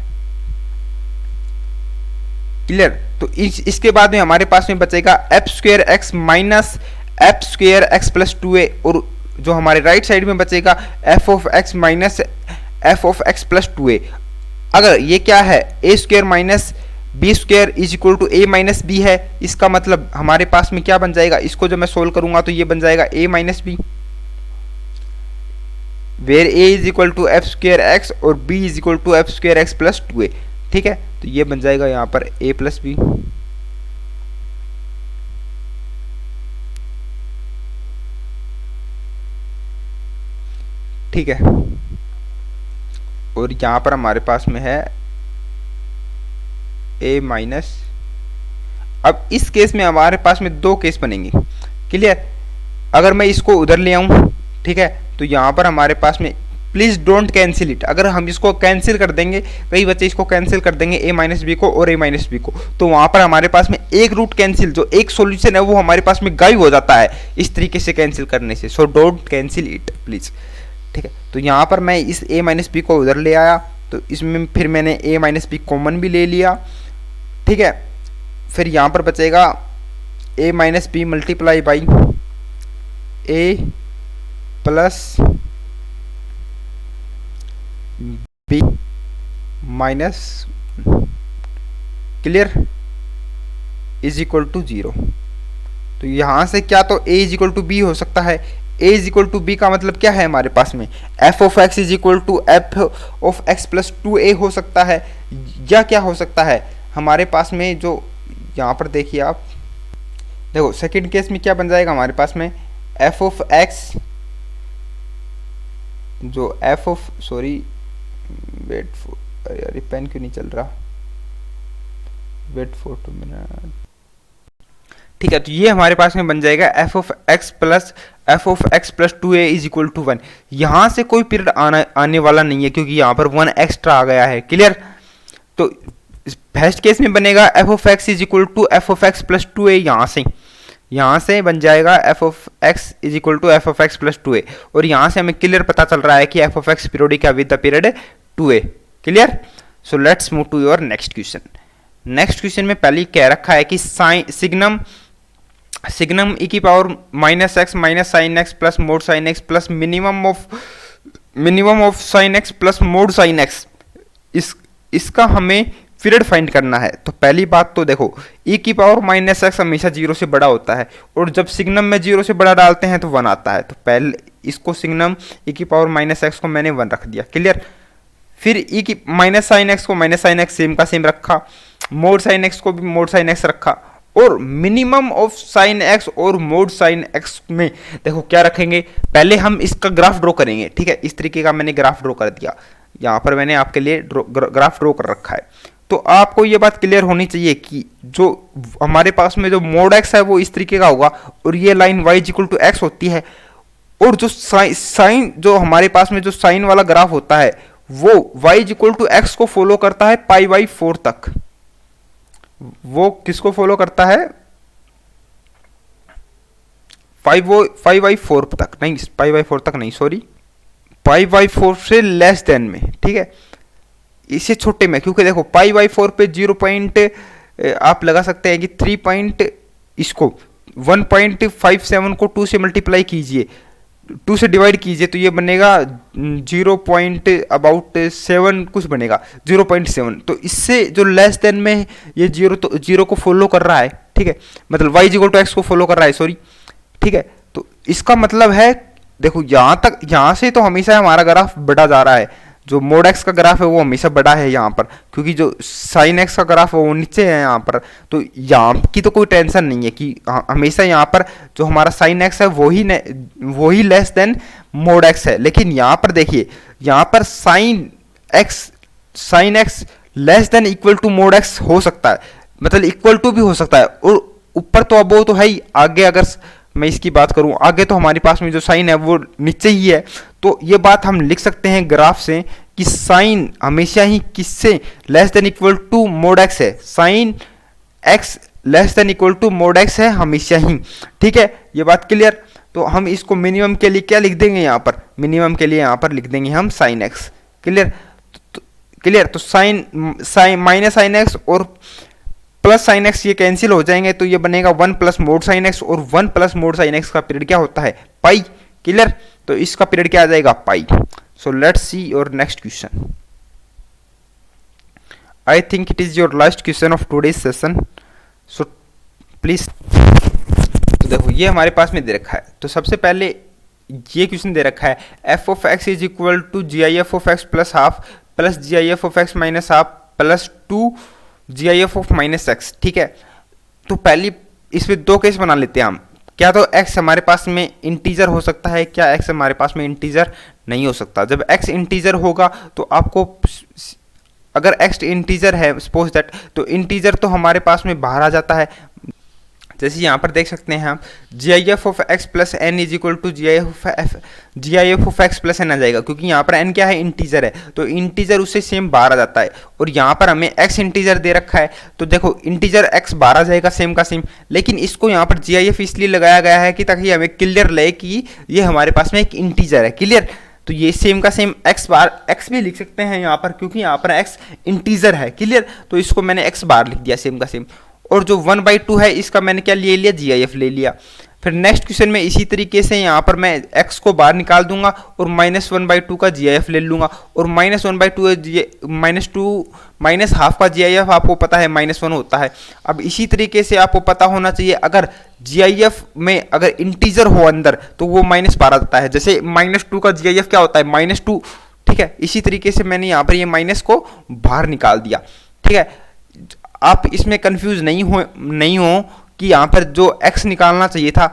क्लियर, तो इसके बाद में हमारे पास में बचेगा f² x minus f² x plus 2a, और जो हमारे राइट साइड में बचेगा f of x minus f of x plus 2a। अगर ये क्या है, a² minus b² is equal to a minus b है, इसका मतलब हमारे पास में क्या बन जाएगा, इसको जब मैं सोल्व करूंगा तो ये बन जाएगा a minus b, where a is equal to f² x और b is equal to f² x plus 2a। ठीक है, तो ये बन जाएगा यहाँ पर a प्लस बी। ठीक है, और यहाँ पर हमारे पास में है a माइनस। अब इस केस में हमारे पास में दो केस बनेंगे। क्लियर, अगर मैं इसको उधर ले आऊं, ठीक है, तो यहाँ पर हमारे पास में प्लीज डोंट कैंसिल इट। अगर हम इसको कैंसिल कर देंगे, कई बच्चे इसको कैंसिल कर देंगे a माइनस बी को और a माइनस बी को, तो वहाँ पर हमारे पास में एक रूट कैंसिल, जो एक सॉल्यूशन है वो हमारे पास में गायब हो जाता है इस तरीके से कैंसिल करने से। So don't cancel it please. ठीक है, तो यहाँ पर मैं इस a माइनस बी को उधर ले आया, तो इसमें फिर मैंने a माइनस बी कॉमन भी ले लिया। ठीक है, फिर यहाँ पर बचेगा a minus b multiply by a plus b minus, clear, is equal to 0। तो यहाँ से क्या तो a is equal to b हो सकता है। a is equal to b का मतलब क्या है हमारे पास में, f of x is equal to f of x plus 2a हो सकता है, या क्या हो सकता है हमारे पास में, जो यहाँ पर देखिए आप, देखो सेकंड केस में क्या बन जाएगा हमारे पास में, f ऑफ x, जो f of, sorry wait for, अरे यार पेन क्यों नहीं चल रहा, वेट फॉर 2 मिनट। ठीक है, तो ये हमारे पास में बन जाएगा f of x plus f of x plus 2a is equal to 1। यहाँ से कोई पीरियड आने वाला नहीं है क्योंकि यहाँ पर 1 एक्स्ट्रा आ गया है। क्लियर, तो फर्स्ट केस में बनेगा f of x is equal to f of x plus 2a, यहाँ से बन जाएगा f of x is equal to f of x plus 2a, और यहाँ से हमें क्लियर पता चल रहा है कि f ऑफ x पीरियोडिक है with the period 2a। Clear, so let's move to your next question. Next question में पहले कह रखा है कि सिग्नम e की power minus x minus sine x plus mod sine x plus minimum of sine x plus mod sine x, इसका हमें period find करना है। तो पहली बात तो देखो, e की पावर माइनस एक्स हमेशा 0 से बड़ा होता है, और जब सिग्नम में 0 से बड़ा डालते हैं तो 1 आता है। तो पहले इसको सिग्नम e की पावर माइनस एक्स को मैंने 1 रख दिया। क्लियर, फिर e की माइनस साइन एक्स को माइनस साइन एक्स सेम का सेम रखा, मोड साइन एक्स को भी मोड साइन एक्स रखा, और मिनिमम ऑफ साइन एक्स और मोड साइन एक्स में देखो क्या रखेंगे, पहले हम इसका ग्राफ ड्रॉ करेंगे। ठीक है, इस तरीके का मैंने ग्राफ ड्रॉ कर दिया, यहाँ पर मैंने आपके लिए ग्राफ ड्रॉ कर रखा है। तो आपको ये बात क्लियर होनी चाहिए कि जो हमारे पास में जो मोड एक्स है वो इस तरीके का होगा, और ये line y equal to x होती है, और जो साइन जो हमारे पास में जो साइन वाला ग्राफ होता है वो y इक्वल टू एक्स को फॉलो करता है π/4 तक। वो किसको फॉलो करता है, 5/4 तक नहीं, π/4 तक नहीं, सॉरी, π/4 से लेस देन में। ठीक है, इससे छोटे में, क्योंकि देखो π/4 पे 0 पॉइंट आप लगा सकते हैं कि 3 पॉइंट, इसको 1.57 को 2 से मल्टीप्लाई कीजिए, 2 से डिवाइड कीजिए तो ये बनेगा 0.7 कुछ बनेगा, 0.7। तो इससे जो लेस देन में ये जीरो, तो जीरो को फॉलो कर रहा है, ठीक है, मतलब y इक्वल टू एक्स को फॉलो कर रहा है, सॉरी, ठीक है। तो इसका मतलब है देखो यहाँ तक, यहाँ से तो हमेशा हमारा ग्राफ बढ़ा जा रहा है, जो मोड एक्स का ग्राफ है वो हमेशा बड़ा है यहाँ पर, क्योंकि जो साइन एक्स का ग्राफ है वो नीचे है यहाँ पर। तो यहाँ की तो कोई टेंशन नहीं है कि हमेशा यहाँ पर जो हमारा साइन एक्स है वही लेस देन मोड एक्स है। लेकिन यहाँ पर देखिए, यहाँ पर sine x less than equal to mod x हो सकता है, मतलब इक्वल टू भी हो सकता है, और ऊपर तो अब वो तो है ही, आगे अगर मैं इसकी बात करूं, आगे तो हमारे पास में जो साइन है वो नीचे ही है। तो ये बात हम लिख सकते हैं ग्राफ से कि साइन हमेशा ही किससे less than equal to mod x है, sine x less than equal to mod x है हमेशा ही, ठीक है, ये बात क्लियर। तो हम इसको मिनिमम के लिए क्या लिख देंगे, यहाँ पर मिनिमम के लिए यहाँ पर लिख देंगे हम साइन एक्स, क्लियर। क्लियर, तो साइन माइनस साइन एक्स और प्लस साइन एक्स ये कैंसिल हो जाएंगे, तो ये बनेगा 1 प्लस मोड साइन एक्स, और 1 प्लस मोड साइन एक्स का पीरियड क्या होता है, पाई, क्लियर। तो इसका पीरियड क्या आ जाएगा, pi. So let's see your next question. I think it is your last question of today's session, so please. तो देखो ये हमारे पास में दे रखा है, तो सबसे पहले ये क्वेश्चन दे रखा है f of x is equal to ji I f of x plus half plus G I f of x minus half plus 2 G I f of minus x, ठीक है। तो पहली इसमें दो केस बना लेते हैं हम, क्या तो x हमारे पास में इंटीजर हो सकता है, क्या x हमारे पास में इंटीजर नहीं हो सकता। जब x इंटीजर होगा तो आपको, अगर x इंटीजर है सपोज दैट, तो इंटीजर तो हमारे पास में बाहर आ जाता है, जैसे यहाँ पर देख सकते हैं हम g I f of x plus n is equal to ji I f of x plus n आ जाएगा, क्योंकि यहाँ पर एन क्या है, इंटीजर है, तो इंटीजर उससे सेम बाहर आ जाता है। और यहाँ पर हमें एक्स इंटीजर दे रखा है, तो देखो इंटीजर एक्स बाहर आ जाएगा सेम का सेम, लेकिन इसको यहाँ पर जी आई एफ इसलिए लगाया गया है कि ताकि हमें क्लियर लगे कि ये हमारे पास में एक इंटीजर है, क्लियर। तो ये सेम का सेम एक्स बार एक्स भी लिख सकते हैं यहाँ पर, क्योंकि यहाँ पर एक्स इंटीजर है, क्लियर। तो इसको मैंने एक्स बार लिख दिया सेम का सेम, और जो 1/2 है इसका मैंने क्या ले लिया, जी आई एफ ले लिया। फिर नेक्स्ट क्वेश्चन में इसी तरीके से यहाँ पर मैं x को बाहर निकाल दूंगा और -1/2 का जी आई एफ ले लूँगा, और -1/2 माइनस हाफ का जी आई एफ आपको पता है -1 होता है। अब इसी तरीके से आपको पता होना चाहिए, अगर जी आई एफ में अगर इंटीजर हो अंदर तो वो माइनस बाहर आ जाता है, जैसे -2 का जी आई एफ क्या होता है, -2, ठीक है। इसी तरीके से मैंने यहाँ पर ये माइनस को बाहर निकाल दिया, ठीक है। आप इसमें कंफ्यूज नहीं हो कि यहाँ पर जो x निकालना चाहिए था,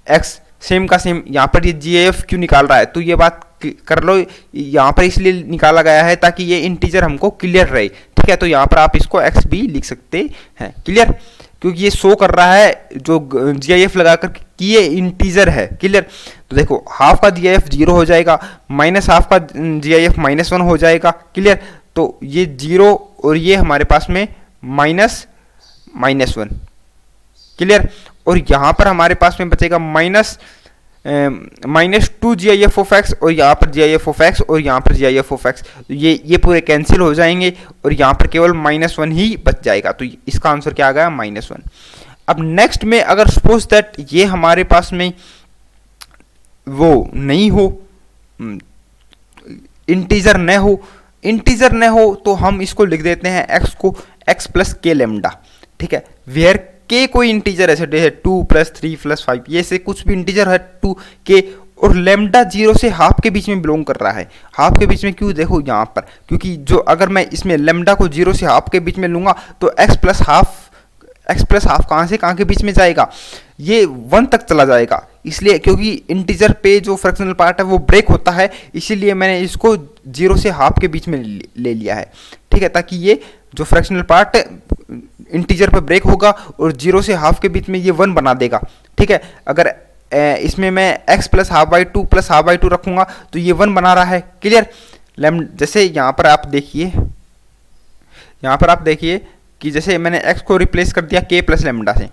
x सेम का सेम यहाँ पर ये जी एफ क्यों निकाल रहा है, तो ये बात कर लो, यहाँ पर इसलिए निकाला गया है ताकि ये इंटीजर हमको क्लियर रहे, ठीक है। तो यहाँ पर आप इसको x भी लिख सकते हैं, क्लियर, क्योंकि ये शो कर रहा है जो जी आई एफ लगाकर कि ये इंटीजर है, क्लियर। तो देखो हाफ का जी आई एफ 0 हो जाएगा, माइनस हाफ का जी आई एफ -1 हो जाएगा, क्लियर। तो ये 0 और ये हमारे पास में -1, क्लियर। और यहाँ पर हमारे पास में बचेगा -2 G I f of x, और यहाँ पर जी आई एफ ऑफ एक्स, और यहाँ पर जी आई एफ ऑफ एक्स, ये पूरे कैंसिल हो जाएंगे, और यहाँ पर केवल -1 ही बच जाएगा। तो इसका आंसर क्या आ गया, -1। अब नेक्स्ट में अगर सपोज दैट ये हमारे पास में वो नहीं हो, इंटीजर न हो तो हम इसको लिख देते हैं x को x प्लस के लेमडा, ठीक है। वेयर के कोई इंटीजर ऐसे 2 + 3 + 5 ये से कुछ भी इंटीजर है 2 के, और लेमडा 0 से हाफ के बीच में बिलोंग कर रहा है। हाफ के बीच में क्यों, देखो यहाँ पर, क्योंकि जो अगर मैं इसमें लेमडा को 0 से हाफ के बीच में लूंगा तो x प्लस हाफ कहाँ से कहाँ के बीच में जाएगा, ये 1 तक चला जाएगा, इसलिए क्योंकि इंटीजर पे जो फ्रैक्शनल पार्ट है वो ब्रेक होता है, इसीलिए मैंने इसको 0 से हाफ के बीच में ले लिया है, ठीक है, ताकि ये जो फ्रैक्शनल पार्ट इंटीजर पे ब्रेक होगा और 0 से हाफ के बीच में ये 1 बना देगा, ठीक है। अगर इसमें मैं x plus half by two रखूँगा तो ये 1 बना रहा है, क्लियर। जैसे यहाँ पर आप देखिए कि जैसे मैंने x को रिप्लेस कर दिया k प्लस लेमडा से,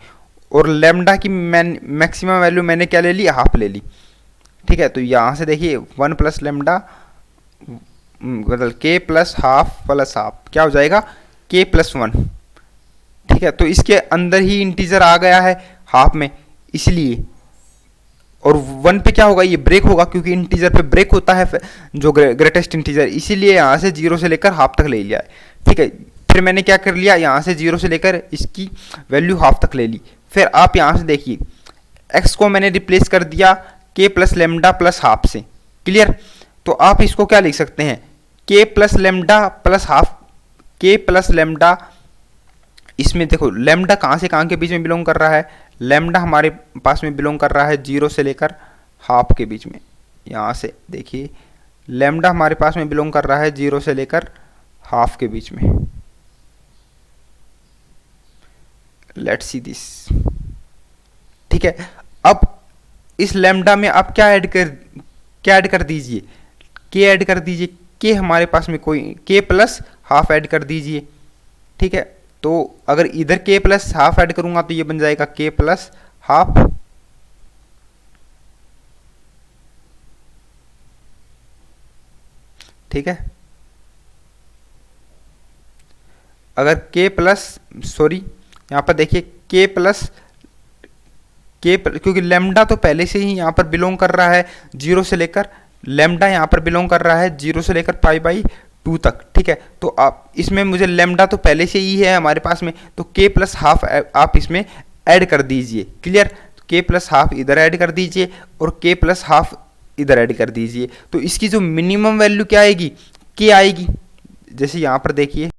और लेमडा की मैक्सिमम वैल्यू मैंने क्या ले ली, हाफ ले ली, ठीक है। तो यहाँ से देखिए 1 प्लस लेमडा बदल k प्लस हाफ क्या हो जाएगा, k प्लस 1, ठीक है। तो इसके अंदर ही इंटीजर आ गया है हाफ में, इसलिए और 1 पे क्या होगा, ये ब्रेक होगा क्योंकि इंटीजर पे ब्रेक होता है जो ग्रेटेस्ट इंटीजर, इसीलिए यहाँ से 0 से लेकर हाफ तक ले लिया है। ठीक है, फिर मैंने क्या कर लिया, यहाँ से 0 से लेकर इसकी वैल्यू हाफ तक ले ली। फिर आप यहाँ से देखिए x को मैंने रिप्लेस कर दिया k plus lambda plus half से। क्लियर, तो आप इसको क्या लिख सकते हैं, k plus lambda plus half, k plus lambda, इसमें देखो लेमडा कहाँ से कहाँ के बीच में बिलोंग कर रहा है, लेमडा हमारे पास में बिलोंग कर रहा है 0 से लेकर हाफ के बीच में। यहाँ से देखिए लेमडा हमारे पास में बिलोंग कर रहा है 0 से लेकर हाफ के बीच में। Let's see this. ठीक है, अब इस लेमडा में आप क्या ऐड कर दीजिए, के ऐड कर दीजिए, के हमारे पास में कोई के प्लस हाफ ऐड कर दीजिए। ठीक है, तो अगर इधर के प्लस हाफ ऐड करूंगा तो ये बन जाएगा के प्लस हाफ, ठीक है। अगर के प्लस, सॉरी यहाँ पर देखिए के प्लस क्योंकि लेमडा तो पहले से ही यहाँ पर बिलोंग कर रहा है 0 से लेकर, लेमडा यहाँ पर बिलोंग कर रहा है 0 से लेकर π/2 तक। ठीक है, तो आप इसमें मुझे लेमडा तो पहले से ही है हमारे पास में, तो के प्लस हाफ आप इसमें ऐड कर दीजिए। क्लियर, के प्लस हाफ इधर ऐड कर दीजिए और के प्लस हाफ इधर ऐड कर दीजिए। तो इसकी जो मिनिमम वैल्यू क्या आएगी, के आएगी। जैसे यहाँ पर देखिए